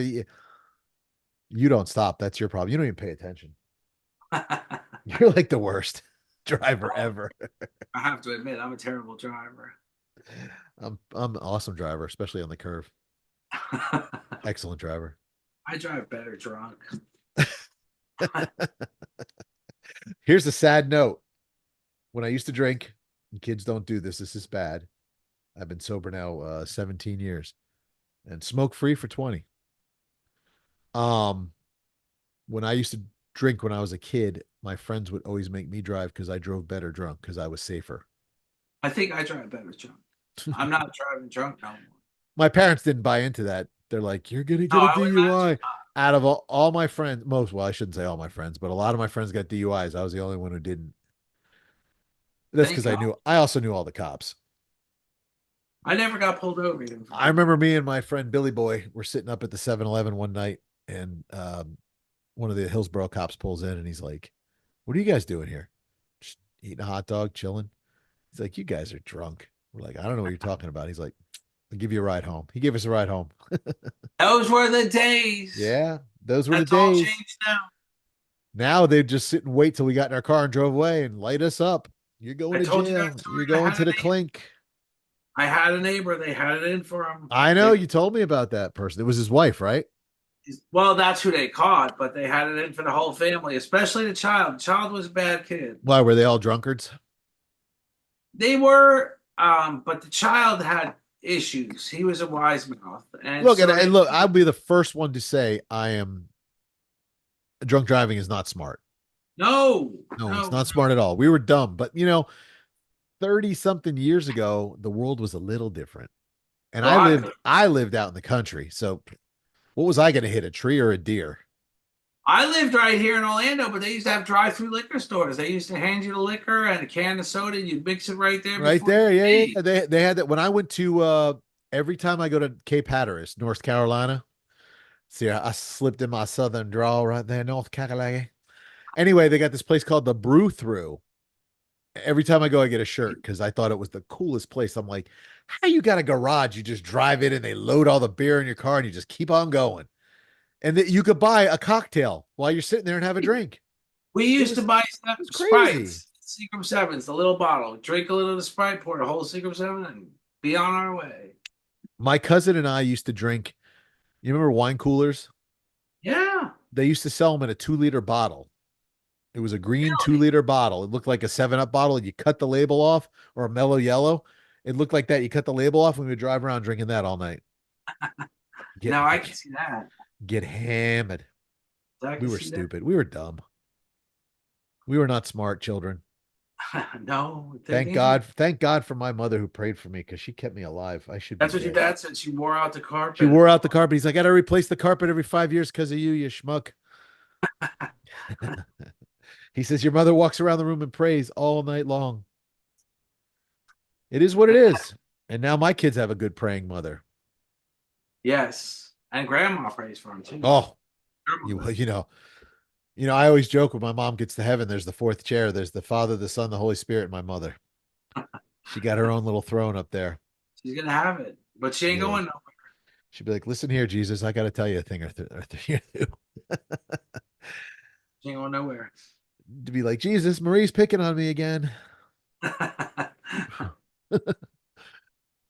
You don't stop. That's your problem. You don't even pay attention. I You're like the worst driver ever. have to admit, I'm a terrible driver. I'm an awesome driver, especially on the curve. Excellent driver. I drive better drunk. Here's a sad note. When I used to drink, and kids don't do this. This is bad. I've been sober now 17 years and smoke free for 20. Um, when I used to drink when I was a kid, my friends would always make me drive because I drove better drunk because I was safer. I think I drive better drunk. I'm not driving drunk no more. My parents didn't buy into that. They're like, you're gonna No, get a I would imagine DUI. Out of all my friends, most, well, I shouldn't say all my friends, but a lot of my friends got DUIs. I was the only one who didn't. not. That's Thank because God. I also knew all the cops. I never got pulled over even for I drinking. remember me and my friend Billy Boy were sitting up at the 7-Eleven one night, and one of the Hillsborough cops pulls in and he's like, what are you guys doing here? Just eating a hot dog, chilling. He's like, you guys are drunk. We're like, I don't know what you're talking about. He's like, I'll give you a ride home. He gave us a ride home. Those were the days. Yeah, those were the That's all days. changed now. Now they'd just sit and wait till we got in our car and drove away and light us up. You're going I to told you that jail. You're story. going to the clink. I had a neighbor. They had it in for him. I know They, you told me about that person. It was his wife, right? well, that's who they caught, but they had it in for the whole family, especially the child. The child was a bad kid. Why were they all drunkards? They were, but the child had issues. He was a wise mouth, and Look, so they. and look, I'll be the first one to say I am drunk driving is not smart. No, No, it's no, not smart at all. We were dumb, but 30 something years ago, the world was a little different. And a lot. I lived out in the country. So what was I going to hit, a tree or a deer? I lived right here in Orlando, but they used to have drive-through liquor stores. They used to hand you the liquor and a can of soda, and you'd mix it right there Right before you there. Yeah, yeah, ate. yeah. They had that when I went to every time I go to Cape Hatteras, North Carolina. See, I slipped in my southern drawl right there, North Carolina. Anyway, they got this place called the Brew Through. Every time I go, I get a shirt because I thought it was the coolest place. I'm like, how you got a garage? You just drive in and they load all the beer in your car and you just keep on going. And that you could buy a cocktail while you're sitting there and have a drink. We It used to was buy it was crazy. Sprites, Secret Sevens, the little bottle. Drink a little of the Sprite, pour a whole Secret Seven, and be on our way. My cousin and I used to drink. You remember wine coolers? Yeah, They used to sell them in a 2 liter bottle. It was a green two really. liter bottle. It looked like a 7 Up bottle, and you cut the label off, or a mellow yellow. It looked like that. You cut the label off, and we would drive around drinking that all night. Get Now I can see that. get hammered. I We can were see that. stupid. We were dumb. We were not smart children. No, Thank things you. God. Thank God for my mother who prayed for me because she kept me alive. I should be That's what your dead. dad said. She wore out the She carpet. wore out the carpet. He's like, I got to replace the carpet every 5 years because of you, you schmuck. He says, your mother walks around the room and prays all night long. It is what it is. And now my kids have a good praying mother. Yes, and grandma prays for him too. Oh, Grandma does. I always joke when my mom gets to heaven, there's the fourth chair. There's the Father, the Son, the Holy Spirit, and my mother. She got her own little throne up there. She's gonna have it, but she ain't Yeah. going nowhere. She'd be like, listen here, Jesus, I got to tell you a thing or three or two. She ain't going nowhere. To be like, Jesus, Marie's picking on me again.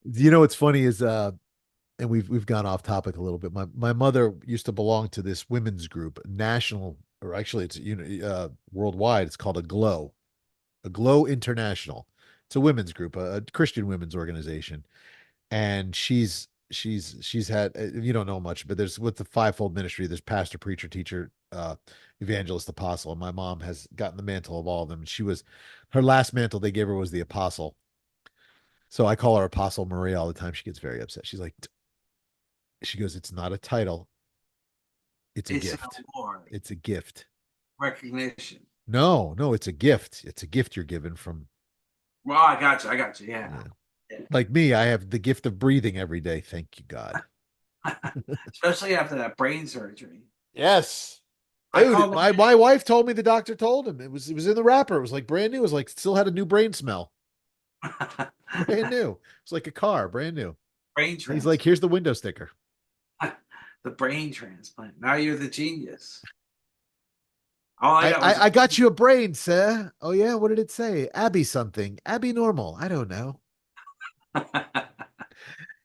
What's funny is and we've gone off topic a little bit. My mother used to belong to this women's group, national, or actually it's worldwide. It's called a Glow International. It's a women's group, a Christian women's organization, and she's had you don't know much, but there's with the fivefold ministry. There's pastor, preacher, teacher, evangelist, apostle, and my mom has gotten the mantle of all of them. And she was her last mantle they gave her was the apostle. So I call her Apostle Maria all the time. She gets very upset. She's like, she goes, it's not a title, it's a It's an gift. award, It's a gift. recognition. No, no, it's a gift. It's a gift you're given from, Well, I got you. I got you. Yeah. yeah. Yeah. Like me, I have the gift of breathing every day. Thank you, God. Especially after that brain surgery. Yes. I Dude, called my wife told me the doctor told him it was in the wrapper. It was like brand new. It was like still had a new brain smell. Brand new. It's like a car, brand new. brain He's like, transplant. here's the window sticker. The brain transplant. Now you're the genius. All I I, got I was I got you a brain, sir. Oh yeah, what did it say? Abby something. Abby normal. I don't know. a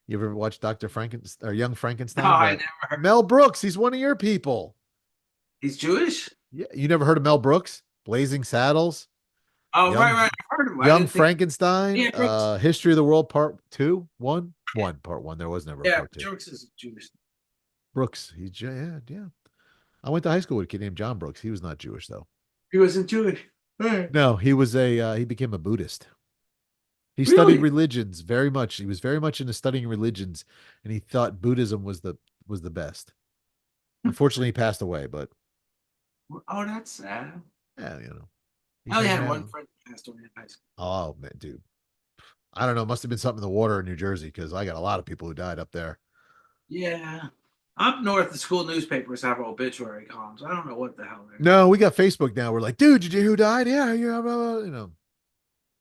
You ever watch Dr. Frankenstein or Young no. Frankenstein? I The never heard. Mel Brooks, he's one of your people. He's Jewish. Yeah, you never heard of Mel Brooks? Blazing Saddles, Oh, right, Young right. I've heard him. I Young didn't think. Frankenstein, Yeah, Brooks. History of the World Part Two, Part One. There was never a Yeah, part two. Brooks is Jewish. Brooks, yeah, yeah. I went to high school with a kid named John Brooks. He was not Jewish though. He wasn't Jewish. Hey, No, he became a Buddhist. He studied really? religions very much. He was very much into studying religions, and he thought Buddhism was the best. Unfortunately, he passed away, but Oh, that's sad. yeah, I he's only hanging had one out. friend who passed away in high school. Oh man, dude, I don't know. Must have been something in the water in New Jersey because I got a lot of people who died up there. Yeah. Up north, the school newspapers have obituary columns. I don't know what the hell they're doing. No, we got Facebook now. We're like, dude, did you who died? Yeah, yeah, blah, blah,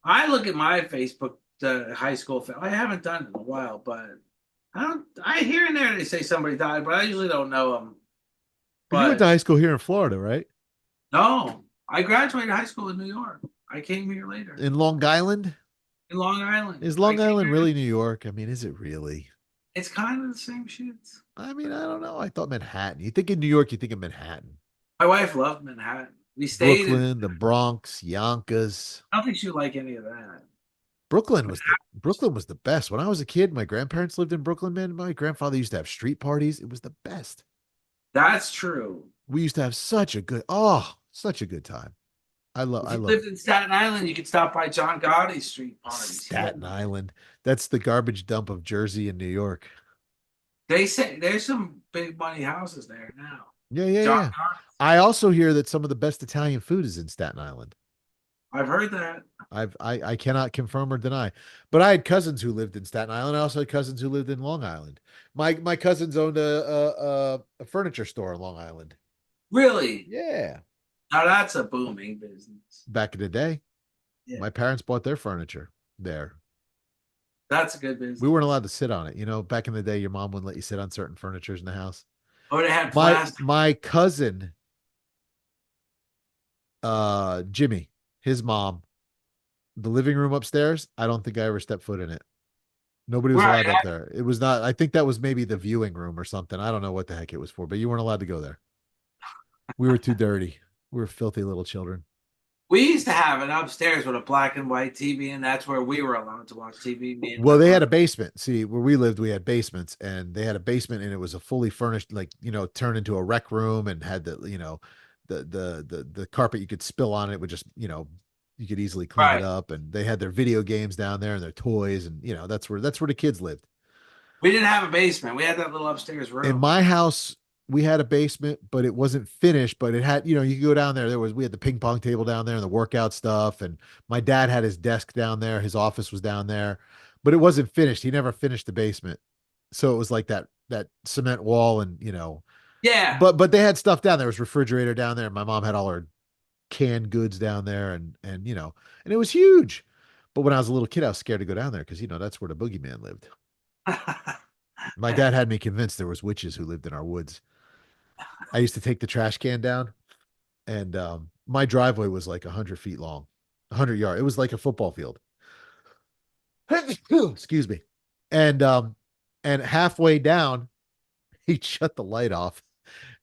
I look at my Facebook high school. I haven't done it in a while, but I don't. I here and there they say somebody died, but I usually don't know them. But you went to But high school here in Florida, right? no, I graduated high school in New York. I came here later In Long Island? in Long Island. Is I Long came Island here. really New York? I mean, is it really? It's kind of the same shit. I mean, I don't know. I thought Manhattan. You think of New York, you think of Manhattan. My wife loved Manhattan. We stayed in. Brooklyn, the Bronx, Yonkers. I don't think she would like any of that. Brooklyn was the best. When I was a kid, my grandparents lived in Brooklyn, man. My grandfather used to have street parties. It was the best. That's true. We used to have such a good time. If I you love lived in Staten Island, you could stop by John Gotti's street parties. He Staten had- Island. That's the garbage dump of Jersey and New York. They say there's some big money houses there now. Yeah, yeah, John yeah. Connors. I also hear that some of the best Italian food is in Staten Island. I've heard that. I cannot confirm or deny. But I had cousins who lived in Staten Island. I also had cousins who lived in Long Island. My cousins owned a furniture store in Long Island. Really? Yeah. Now that's a booming business. Back in the day, Yeah, my parents bought their furniture there. that's a good We business. weren't allowed to sit on it. You know, back in the day, your mom wouldn't let you sit on certain furnitures in the house. Oh, they had My plastic. my cousin, Jimmy, his mom, the living room upstairs, I don't think I ever stepped foot in it. Nobody was Right. allowed up there. It was not, I think that was maybe the viewing room or something. I don't know what the heck it was for, but you weren't allowed to go there. We were too dirty. We were filthy little children. We used to have it upstairs with a black and white TV, and that's where we were allowed to watch TV, me and my Well, they had brother. a basement. See, where we lived, we had basements, and they had a basement, and it was a fully furnished, like, turned into a rec room, and had the carpet you could spill on it would just, you could easily clean it Right. up, and they had their video games down there and their toys, and that's where the kids lived. We didn't have a basement. We had that little upstairs In room. my house, we had a basement, but it wasn't finished. But it had, you could go down there. We had the ping pong table down there and the workout stuff. And my dad had his desk down there. His office was down there, but it wasn't finished. He never finished the basement. So it was like that cement wall and, Yeah. but they had stuff down there. There was refrigerator down there. My mom had all her canned goods down there and it was huge. But when I was a little kid, I was scared to go down there because, that's where the boogeyman lived. My dad had me convinced there was witches who lived in our woods. I used to take the trash can down, and my driveway was like 100 feet long, 100 yard. It was like a football field. Excuse me. And halfway down, he'd shut the light off.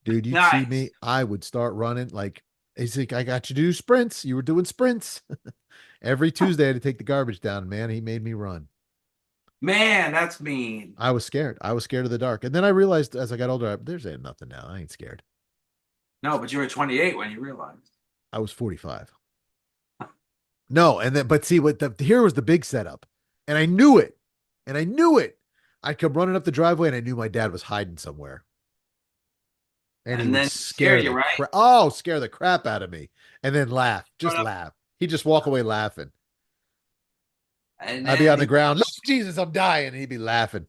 Dude, you'd see Nice. me. I would start running like he's like, I got you to do sprints. You were doing sprints. Every Tuesday I had to take the garbage down, man. He made me run. Man, that's mean. I was scared. I was scared of the dark. And then I realized as I got older, there's ain't nothing now. I ain't scared. No, but you were 28 when you realized. I was 45. No, and then but see what here was the big setup. And I knew it. And I knew it. I'd come running up the driveway and I knew my dad was hiding somewhere. And he And would then scare scare you, the right? scare the crap out of me. And then laugh. Just laugh. He'd just walk away laughing. And I'd be then on the ground. Look, Jesus, I'm dying. And he'd be laughing.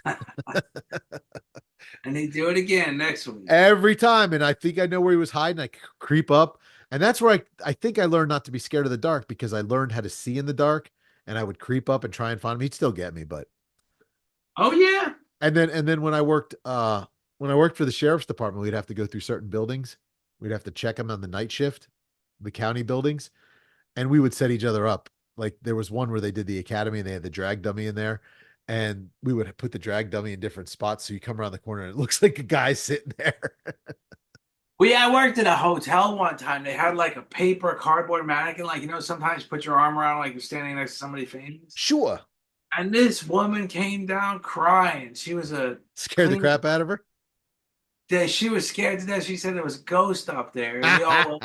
and he'd do it again next week. Every time. And I think I know where he was hiding. I creep up. And that's where I think I learned not to be scared of the dark because I learned how to see in the dark. And I would creep up and try and find him. He'd still get me, but Oh yeah. and then when I worked for the sheriff's department, we'd have to go through certain buildings. We'd have to check them on the night shift, the county buildings, and we would set each other up. Like there was one where they did the academy and they had the drag dummy in there. And we would put the drag dummy in different spots. So you come around the corner and it looks like a guy sitting there. I worked at a hotel one time. They had like a paper cardboard mannequin, like sometimes put your arm around like you're standing next to somebody famous. Sure. And this woman came down crying. She was a Scared the clean. crap out of her. She was scared to death. She said there was a ghost up there, and we all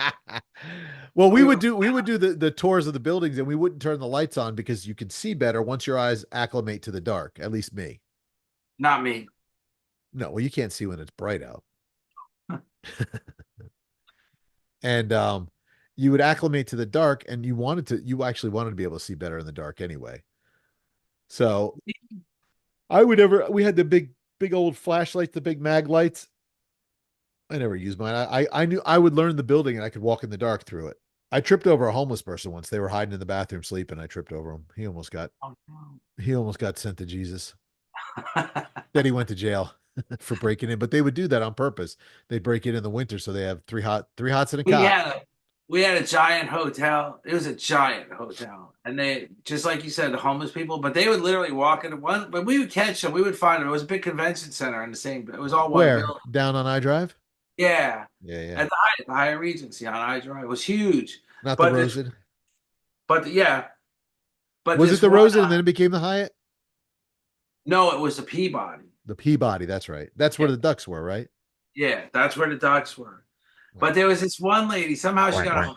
Well, we we would were do we would do the tours of the buildings and we wouldn't turn the lights on because you could see better once your eyes acclimate to the dark, at least me. not me. No, well, you can't see when it's bright out. And you would acclimate to the dark and you actually wanted to be able to see better in the dark anyway. So we had the big old flashlights, the big mag lights. I never used mine. I knew I would learn the building and I could walk in the dark through it. I tripped over a homeless person once. They were hiding in the bathroom sleeping. I tripped over him. Oh, no. He almost got sent to Jesus. Then he went to jail for breaking in, but they would do that on purpose. They break in the winter, so they have three hots and a we cot. had a we had a giant hotel. It was a giant hotel, and they just like you said, the homeless people. But they would literally walk into one. But we would catch them. We would find them. It was a big convention center in the same. It was all one Where? building. Down on I Drive? Yeah, Yeah, yeah. at the Hyatt Regency on I Drive. It was huge. Not the But this, Rosen. yeah, but Was it this the one. Rosen and then it became the Hyatt? No, it was the Peabody. The Peabody, that's right. That's where Yeah, the Ducks were, right? yeah, that's where the Ducks were. But there was this one lady. Somehow Quack, quack.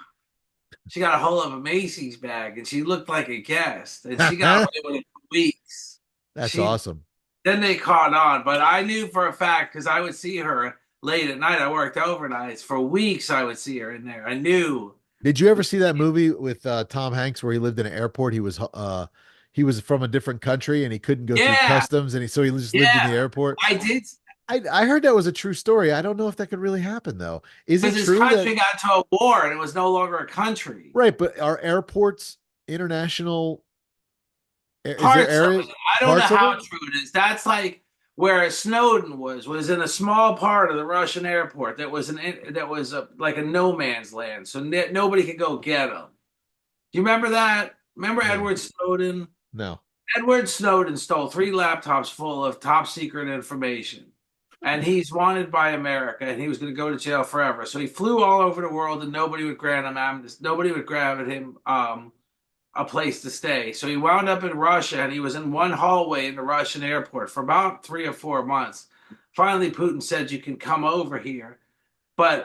she got a hold of a Macy's bag, and she looked like a guest, and she got away with it for weeks. That's She awesome. Then they caught on, but I knew for a fact because I would see her. late at night. I worked overnights for weeks. I would see her in there. I knew. Did you ever see that movie with Tom Hanks where he lived in an airport? He was from a different country and he couldn't go through Yeah, customs and so he just lived in yeah. the airport. I did I heard that was a true story. I don't know if that could really happen though. Is it because his true that country got into a war and it was no longer a country. right, but are airports international? Is there Parts of area it. I don't know parts of how them? true it is. That's like where Snowden was in a small part of the Russian airport that was like a no man's land, so nobody could go get him. Do you remember that? Remember No, Edward Snowden? no. Edward Snowden stole 3 laptops full of top secret information. And he's wanted by America and he was going to go to jail forever. So he flew all over the world and nobody would grant him amnesty. Nobody would grant him a place to stay. So he wound up in Russia and he was in one hallway in the Russian airport for about 3 or 4 months. Finally, Putin said, "You can come over here." But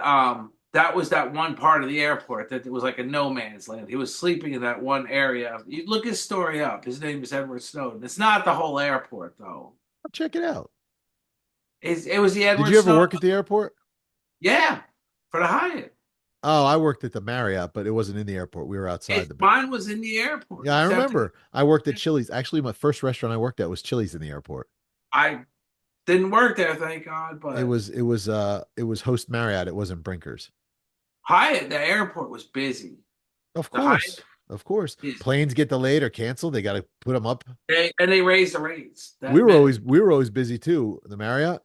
that was that one part of the airport that it was like a no man's land. He was sleeping in that one area. You look his story up. His name is Edward Snowden. It's not the whole airport, though. I'll check it out. It was the Did Edward you ever Snowden. work at the airport? Yeah, for the Hyatt. Oh, I worked at the Marriott, but it wasn't in the airport. We were outside the. Mine was in the airport, Yeah, I except remember. I worked at Chili's. Actually, my first restaurant I worked at was Chili's in the airport. I didn't work there, thank God. But It was Host Marriott. It wasn't Brinkers. Hyatt, the airport was busy. Of The Hyatt course. Of course. is, Planes get delayed or canceled. They got to put them up. and they raised the rates. That meant, We were always busy too. The Marriott. yeah.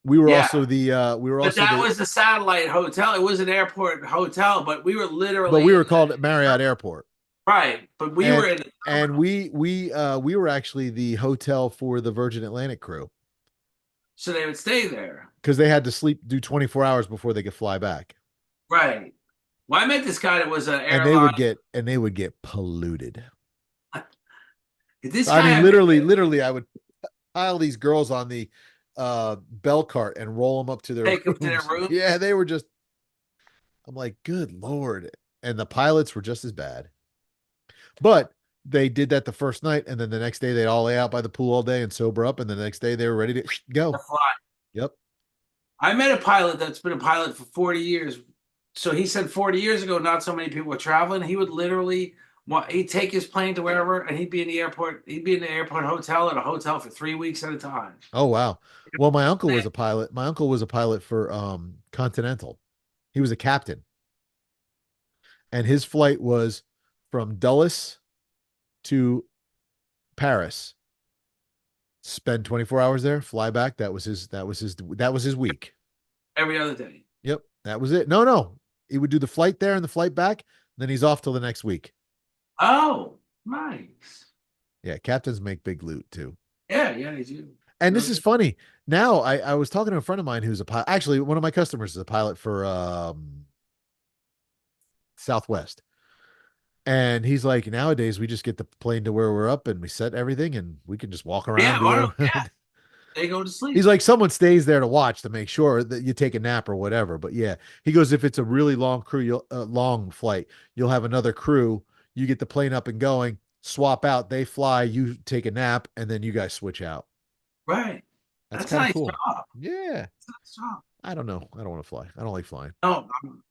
We were But also that the was the satellite hotel. It was an airport hotel, but we were but literally we in were called Marriott Airport. right. But we were And in the and terminal, we were actually the hotel for the Virgin Atlantic crew so they would stay there. because they had to do 24 hours before they could fly back. Right. Well, I met this guy that was an And airline. they would get polluted. This I guy mean, had been literally, I would pile these girls on the bell cart and roll them up to their take him to their rooms. room. Yeah, they were just. I'm like, good lord. And the pilots were just as bad. But they did that the first night, and then the next day they'd all lay out by the pool all day and sober up, and the next day they were ready to To go. fly. Yep. I met a pilot that's been a pilot for 40 years. So he said 40 years ago, not so many people were traveling. He would literally, he'd take his plane to wherever, and he'd be in the airport. He'd be in the airport hotel at a hotel for 3 weeks at a time. Oh wow. Well, my uncle was a pilot. My uncle was a pilot for Continental. He was a captain, and his flight was from Dulles to Paris. Spend 24 hours there, fly back. That was his week. Every other day. Yep, that was it. No. He would do the flight there and the flight back, then he's off till the next week. Oh, nice. Yeah, captains make big loot too. Yeah, yeah, they do. And this Really is do. funny. Now I was talking to a friend of mine who's a pilot. Actually, one of my customers is a pilot for Southwest. And he's like, nowadays we just get the plane to where we're up and we set everything and we can just walk around, Yeah, do whatever. yeah, they go to He's sleep. like, someone stays there to watch to make sure that you take a nap or whatever. But yeah, he goes, if it's a really long long flight, you'll have another crew. You get the plane up and going, swap out, they fly, you take a nap, and then you guys switch out. Right. That's That's a kind of nice cool. job. Yeah. That's a nice job. I don't know. I don't want to fly. I don't like flying. No, I'm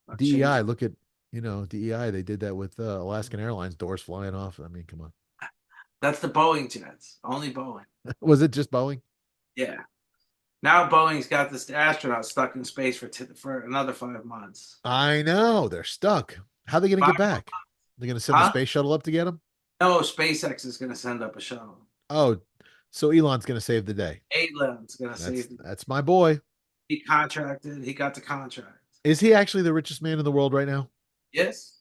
not DEI, changing. look at, DEI, they did that with Alaskan Airlines, doors flying off. I mean, come on. That's the Boeing jets. Only Boeing. Was it just Boeing? Yeah. Now Boeing's got this astronaut stuck in space for another 5 months. I know. They're stuck. How are they going to Five, get back? They're going to send the huh? space shuttle up to get them? No, SpaceX is going to send up a shuttle. Oh, so Elon's going to save the day. Aidlan's going to save. That's my boy. He contracted. He got the contract. Is he actually the richest man in the world right now? Yes.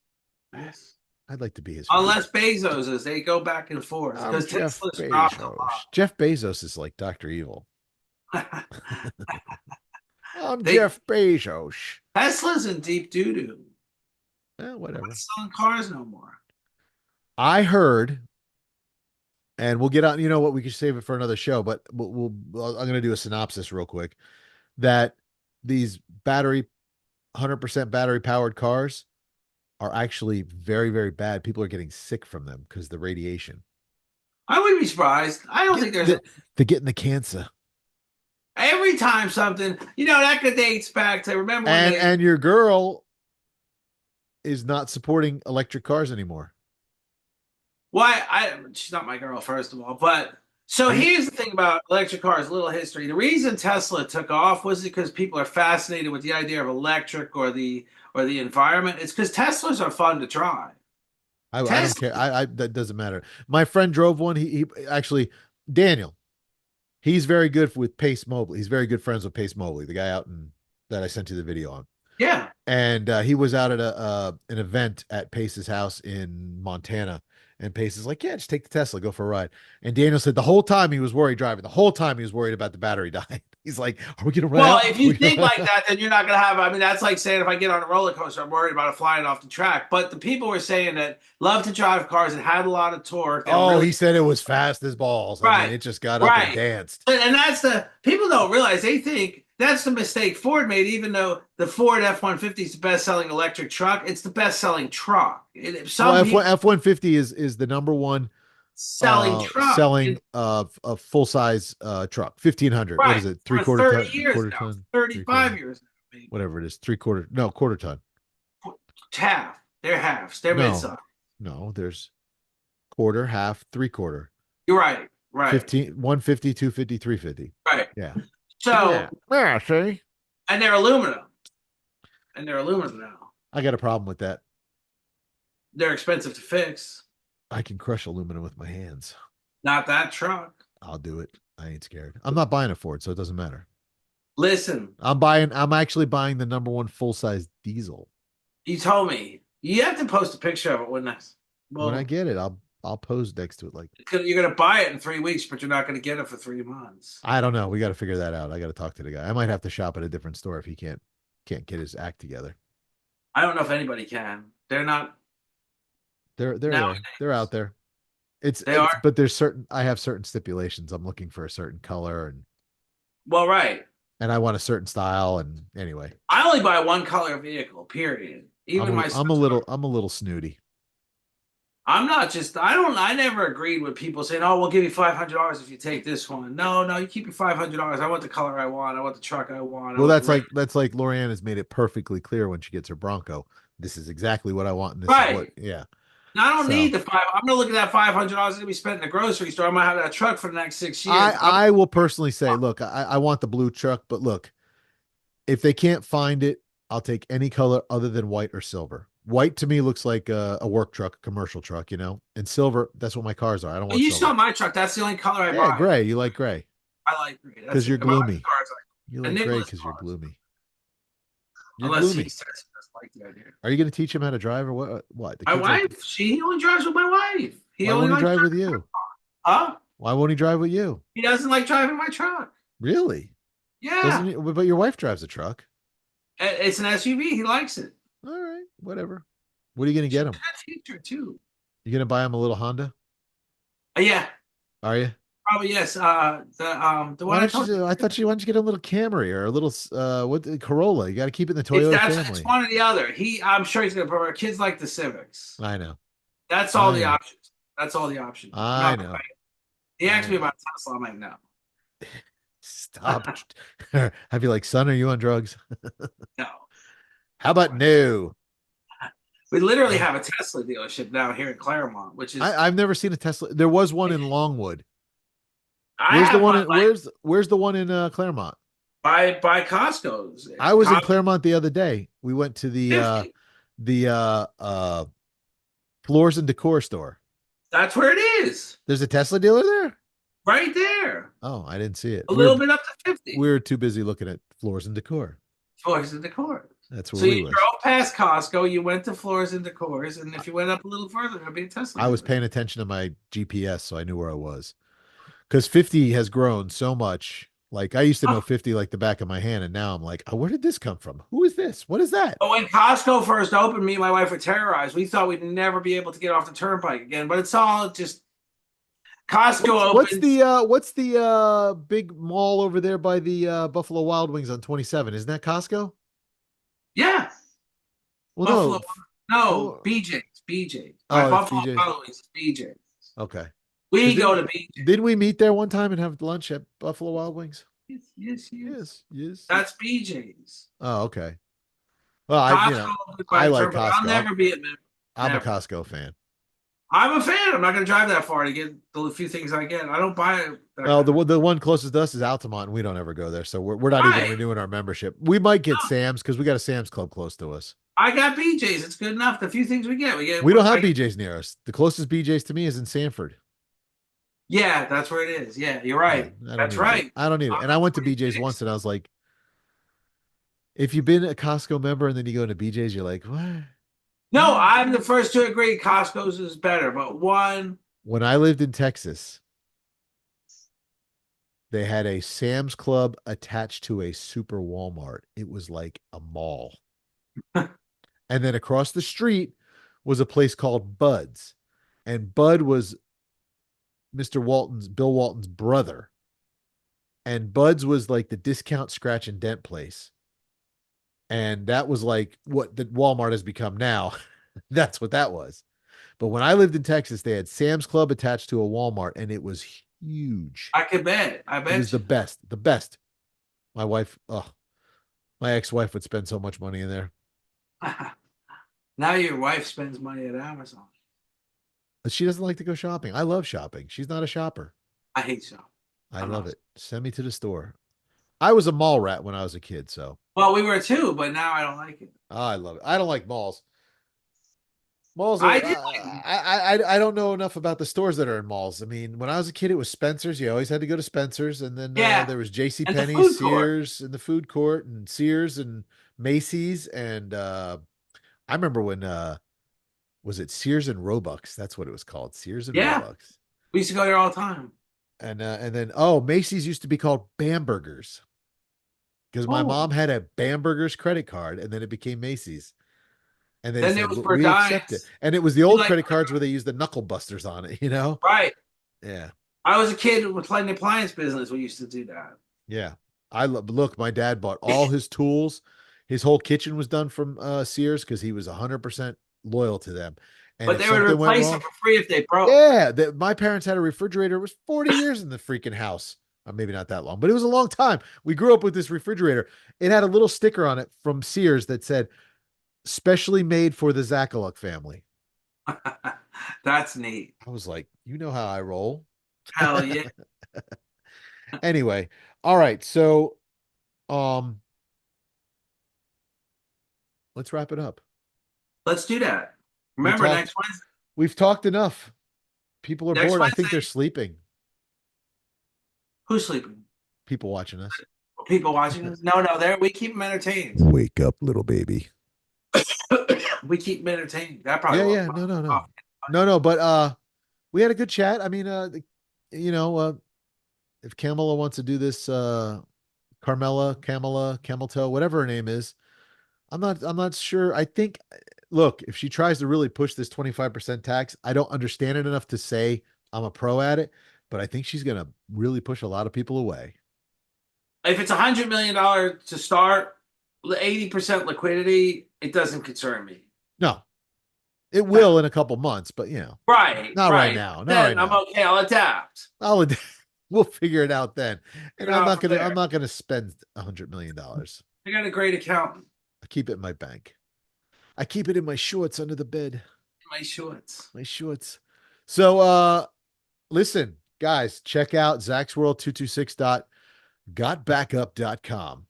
Yes. I'd like to be his friend. Unless Bezos is, they go back and forth I'm because Jeff Tesla's dropped a Bezos. lot. Jeff Bezos is like Dr. Evil. I'm They Jeff Bezos. Tesla's in deep doo doo. They're not Whatever. selling cars no more. I heard, and we'll get on. You know what? We could save it for another show, but I'm going to do a synopsis real quick. That these 100% battery powered cars are actually very, very bad. People are getting sick from them because the radiation. I wouldn't be surprised. I don't think there's They're getting the cancer. Every time something, that could dates back to remember when they. And your girl is not supporting electric cars anymore. Why? She's not my girl, first of all. But so Are you? here's the thing about electric cars. A little history. The reason Tesla took off was because people are fascinated with the idea of electric or the environment. It's because Teslas are fun to drive. I don't Tesla, care. I that doesn't matter. My friend drove one. He actually Daniel. He's very good with Pace Mobley. He's very good friends with Pace Mobley, the guy out in that I sent you the video on. yeah. And he was out at a an event at Pace's house in Montana. And Pace is like, yeah, just take the Tesla, go for a ride. And Daniel said the whole time he was worried driving, the whole time he was worried about the battery dying. He's like, are we gonna run Well, out? if you think like that, then you're not going to have. I mean, that's like saying if I get on a roller coaster, I'm worried about it flying off the track. But the people were saying that love to drive cars and had a lot of torque and Oh, really he said it was fast as balls. I mean, right, it just got up and right. danced. And that's the people don't realize they think that's the mistake Ford made. Even though the Ford F-150 is the best-selling electric truck, it's the best-selling truck. Well, Some people F-150 is the number one selling truck selling a full size truck. 1,500. What right is it? Three for quarter 30 ton, years quarter now, ton, three 35 quarter, years now, maybe. whatever it is. Three quarter, no, quarter ton. Half. They're halves. They're No, mid-size. no, there's quarter, half, three quarter. You're right. Right. 15, 150, 250, 350. Right. Yeah. So, Yeah. Yeah, see? and they're aluminum. And they're aluminum now. I got a problem with that. They're expensive to fix. I can crush aluminum with my hands. Not that truck. I'll do it. I ain't scared. I'm not buying a Ford, so it doesn't matter. Listen, I'm actually buying the number one full size diesel. you told me you have to post a picture of it when that's When I well, get it, I'll pose next to it like you're gonna buy it in 3 weeks, but you're not gonna get it for 3 months. I don't know. We got to figure that out. I got to talk to the guy. I might have to shop at a different store if he can't get his act together. I don't know if anybody can. They're not They're now. there. They're out there. They It's are but there's certain I have certain stipulations. I'm looking for a certain color well, right. and I want a certain style and anyway. I only buy one color vehicle, period. Even my son's car. I'm a little snooty. I'm not just I never agreed with people saying, "Oh, we'll give you $500 if you take this one." No, no, you keep your $500. I want the color I want. I want the truck I want. I Well, want the red. that's like Lorianne has made it perfectly clear when she gets her Bronco. This is exactly what I want and this is what Right. yeah. Now, I don't So need the five. I'm gonna look at that $500 to be spent in the grocery store. I'm gonna have that truck for the next 6 years. I will personally say, look, I want the blue truck, but look, if they can't find it, I'll take any color other than white or silver. White to me looks like a work truck, a commercial truck, and silver, that's what my cars are. I don't Well, want you saw silver. my truck. That's the only color I Yeah, buy. gray. You like gray I like gray. That's because you're it. My gloomy. cars You like a like gray Nicholas because you're cars. gloomy. You're Unless he gloomy. says he doesn't like the idea. Are you going to teach him how to drive or what? What? The My kids like, wife, she only drives with my wife. He why only won't he likes drive with driving. you? Huh? Why won't he drive with you? He doesn't like driving my truck. Really? Yeah. Doesn't he? But your wife drives a truck. It's an SUV. He likes it. All right, whatever. What are you going to get him? That feature too. You going to buy him a little Honda? Yeah, Are you? probably yes. The Why one I don't you told you. do? I thought you wanted to get a little Camry or a little Corolla. You got to keep it in the It's Toyota that's family. one or the other. I'm sure he's gonna prefer. Kids like the Civics. I know. That's all I the know. options. That's all the options. I'm I not gonna know. buy it. He I asked me know. about Tesla. I'm like, no, Stop. I'd be like, son, are you on drugs? no. How about no? We literally have a Tesla dealership now here in Claremont, which is I've never seen a Tesla. There was one in Longwood. I Where's the have one one in like where's the one in Claremont? by Costco's. I was in Costco Claremont the other day. We went to 50. the floors and decor store. That's where it is, There's a Tesla dealer there? right there. Oh, I didn't see it. A little bit up to 50. We were too busy looking at floors and decor. Floors and decor. That's where So we you was. drove past Costco, you went to Floors and Decors, and if you went up a little further, there'd be a Tesla I was dealer. paying attention to my GPS, so I knew where I was. Because 50 has grown so much. Like I used to know Oh, 50 like the back of my hand, and now I'm like, oh, where did this come from? Who is this? What is that? but when Costco first opened, me and my wife were terrorized. We thought we'd never be able to get off the turnpike again, but it's all just Costco opens. What's the big mall over there by the Buffalo Wild Wings on 27? Isn't that Costco? Yeah, Well, Buffalo. No, no. BJ's. BJ's. By Oh, that's Buffalo BJ's. Wild Wings, it's BJ's. Okay. Because We go to BJ's. didn't we meet there one time and have lunch at Buffalo Wild Wings? Yes, yes, yes. Yes, yes. That's BJ's. Oh, okay. Well, Costco by I the like turnpike. I'll Costco. never be a member. I'm a Never. Costco fan. I'm a fan. I'm not going to drive that far to get the few things I get. I don't buy that Well, kind of. the one closest to us is Altamont, and we don't ever go there, so we're not even Right. renewing our membership. We might get Sam's because we got a Sam's Club close to us. I got BJ's. It's good enough. The few things we get. We don't have I get. BJ's near us. The closest BJ's to me is in Sanford. Yeah, that's where it is. Yeah, you're Yeah, right. I don't That's need it. right. I don't need it. I'm And I not went to BJ's 46. once, and I was like, if you've been a Costco member and then you go into BJ's, you're like, what? No, I'm the first to agree Costco's is better, but one, When I lived in Texas, they had a Sam's Club attached to a super Walmart. It was like a mall. And then across the street was a place called Bud's. And Bud was Bill Walton's brother. And Bud's was like the discount scratch and dent place. And that was like what the Walmart has become now. That's what that was. But when I lived in Texas, they had Sam's Club attached to a Walmart and it was huge. I could bet. I It was bet the you. best, the best. My wife, oh, my ex-wife would spend so much money in there. Now your wife spends money at Amazon. But she doesn't like to go shopping. I love shopping. She's not a shopper. I hate so. I I'm love not. it. Send me to the store. I was a mall rat when I was a kid, so Well, we were too, but now I don't like it. I love it. I don't like malls. Malls I are did like it. I don't know enough about the stores that are in malls. I mean, when I was a kid, it was Spencer's. You always had to go to Spencer's, and then Yeah, there was J.C. and the Penney's, food court. Sears, in the food court, and Sears and Macy's, and I remember when was it Sears and Roebucks? That's what it was called, Sears and Yeah, Roebucks. we used to go there all the time. And then oh, Macy's used to be called Bambergers because my Oh, mom had a Bambergers credit card, and then it became Macy's. And they then it said, was we accept it. Dimes. And it was the We old like credit cards where they used the knuckle busters on it, you know? right. Yeah. I was a kid with playing the appliance business. We used to do that. Yeah. Look, my dad bought all his tools. His whole kitchen was done from Sears because he was 100% loyal to them. And But if they would something went replace them wrong, for free if they broke. yeah, my parents had a refrigerator. It was 40 years in the freaking house. Maybe not that long, but it was a long time. We grew up with this refrigerator. It had a little sticker on it from Sears that said, specially made for the Zakaluk family. That's neat. I was like, you know how I roll. Hell yeah. Anyway, all right. So, um, let's wrap it up. Let's do that. We Remember, talked, next Wednesday. we've talked enough. People are Next bored. I think they're Wednesday, sleeping. who's sleeping? People watching us. People watching us? No, no, there we keep them entertained. Wake up, little baby. We keep them entertained. That probably Yeah, won't. yeah. No, no, no. No, no, but we had a good chat. I mean, you know, if Kamala wants to do this Kamala, Camel Toe, whatever her name is, I'm not sure. I think look, if she tries to really push this 25% tax, I don't understand it enough to say I'm a pro at it, but I think she's going to really push a lot of people away. If it's $100 million to start, 80% liquidity, it doesn't concern me. No, it will in a couple months, but Right, not right right. now. Not right Then I'm now. okay. I'll adapt. I'll we'll figure it out then. And Figure it out from I'm there. not gonna spend $100 million. I got a great accountant I keep it in my bank. I keep it in my shorts under the bed. in my shorts. My shorts. So listen, guys, check out Zach's World 226.gotbackup.com.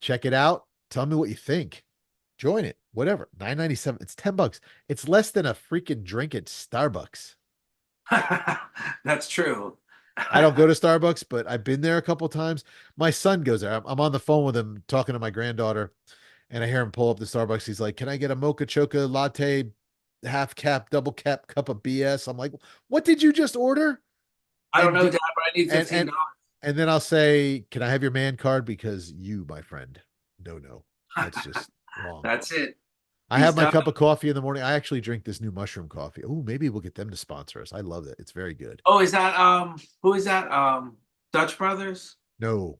Check it out. Tell me what you think. Join it. Whatever. $9.97. It's $10. It's less than a freaking drink at Starbucks. That's true. I don't go to Starbucks, but I've been there a couple times. My son goes there. I'm on the phone with him talking to my granddaughter, and I hear him pull up the Starbucks. He's like, "Can I get a mocha choca latte, half cap, double cap cup of BS?" I'm like, "What did you just order?" I don't And know, do, Dad, but I need and $15. and then I'll say, "Can I have your man card?" Because you, my friend, no, that's just wrong. That's it. I He's have my done. cup of coffee in the morning. I actually drink this new mushroom coffee. Oh, maybe we'll get them to sponsor us. I love it. It's very good. Oh, is that who is that? Dutch Brothers? No,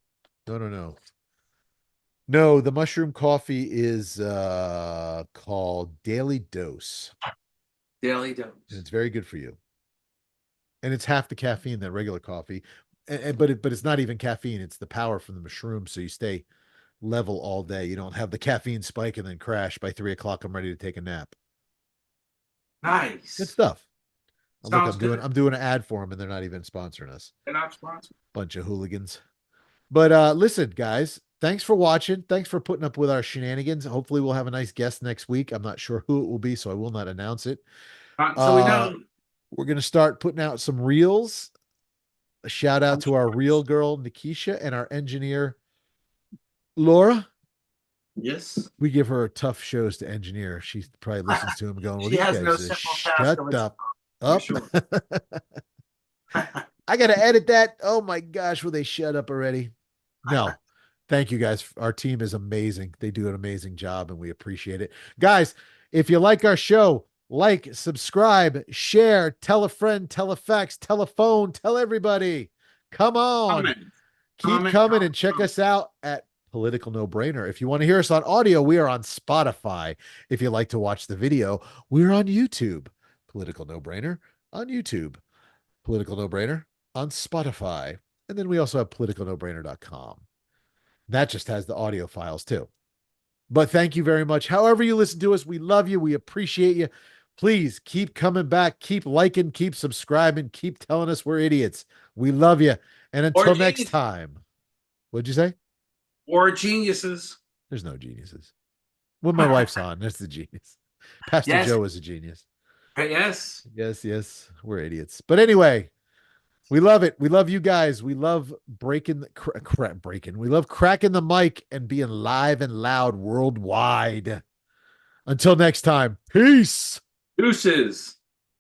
no. No, the mushroom coffee is called Daily Dose, Daily and Dose. it's very good for you. And it's half the caffeine than regular coffee. but it's not even caffeine. It's the power from the mushroom. So you stay level all day. You don't have the caffeine spike and then crash by 3 o'clock. I'm ready to take a nap. Good Nice. stuff. Look, Sounds good. I'm doing an ad for them and they're not even sponsoring us. They're not sponsored. Bunch of hooligans. But listen, guys, thanks for watching. Thanks for putting up with our shenanigans. Hopefully we'll have a nice guest next week. I'm not sure who it will be, so I will not announce it. So we Uh know. we're gonna start putting out some reels. A shout out to our reel girl, Nikisha, and our engineer, Laura. Yes. We give her tough shows to engineer. She probably listens to him going, well, She these has no guys simple task shut of its up. own, for Up. sure. I got to edit that. Oh my gosh, will they shut up already? No. Thank you guys. Our team is amazing. They do an amazing job and we appreciate it. Guys, if you like our show, like, subscribe, share, tell a friend, tell a fax, tell a phone, tell everybody. Come on. Comment, Keep comment, coming comment, and check comment. us out at Political No Brainer. If you want to hear us on audio, we are on Spotify. If you like to watch the video, we're on YouTube. Political No Brainer on YouTube. Political No Brainer on Spotify. And then we also have politicalnobrainer.com. That just has the audio files too. But thank you very much. However, you listen to us, we love you. We appreciate you. Please keep coming back, keep liking, keep subscribing, keep telling us we're idiots. We love you. And Or until next genius, time, what'd you say? or geniuses. There's no geniuses. When my wife's on, that's the genius. Pastor Yes, Joe is a genius. yes. Yes, yes, we're idiots. But anyway, we love it. We love you guys. We love breaking. We love cracking the mic and being live and loud worldwide. Until next time, peace. Deuces.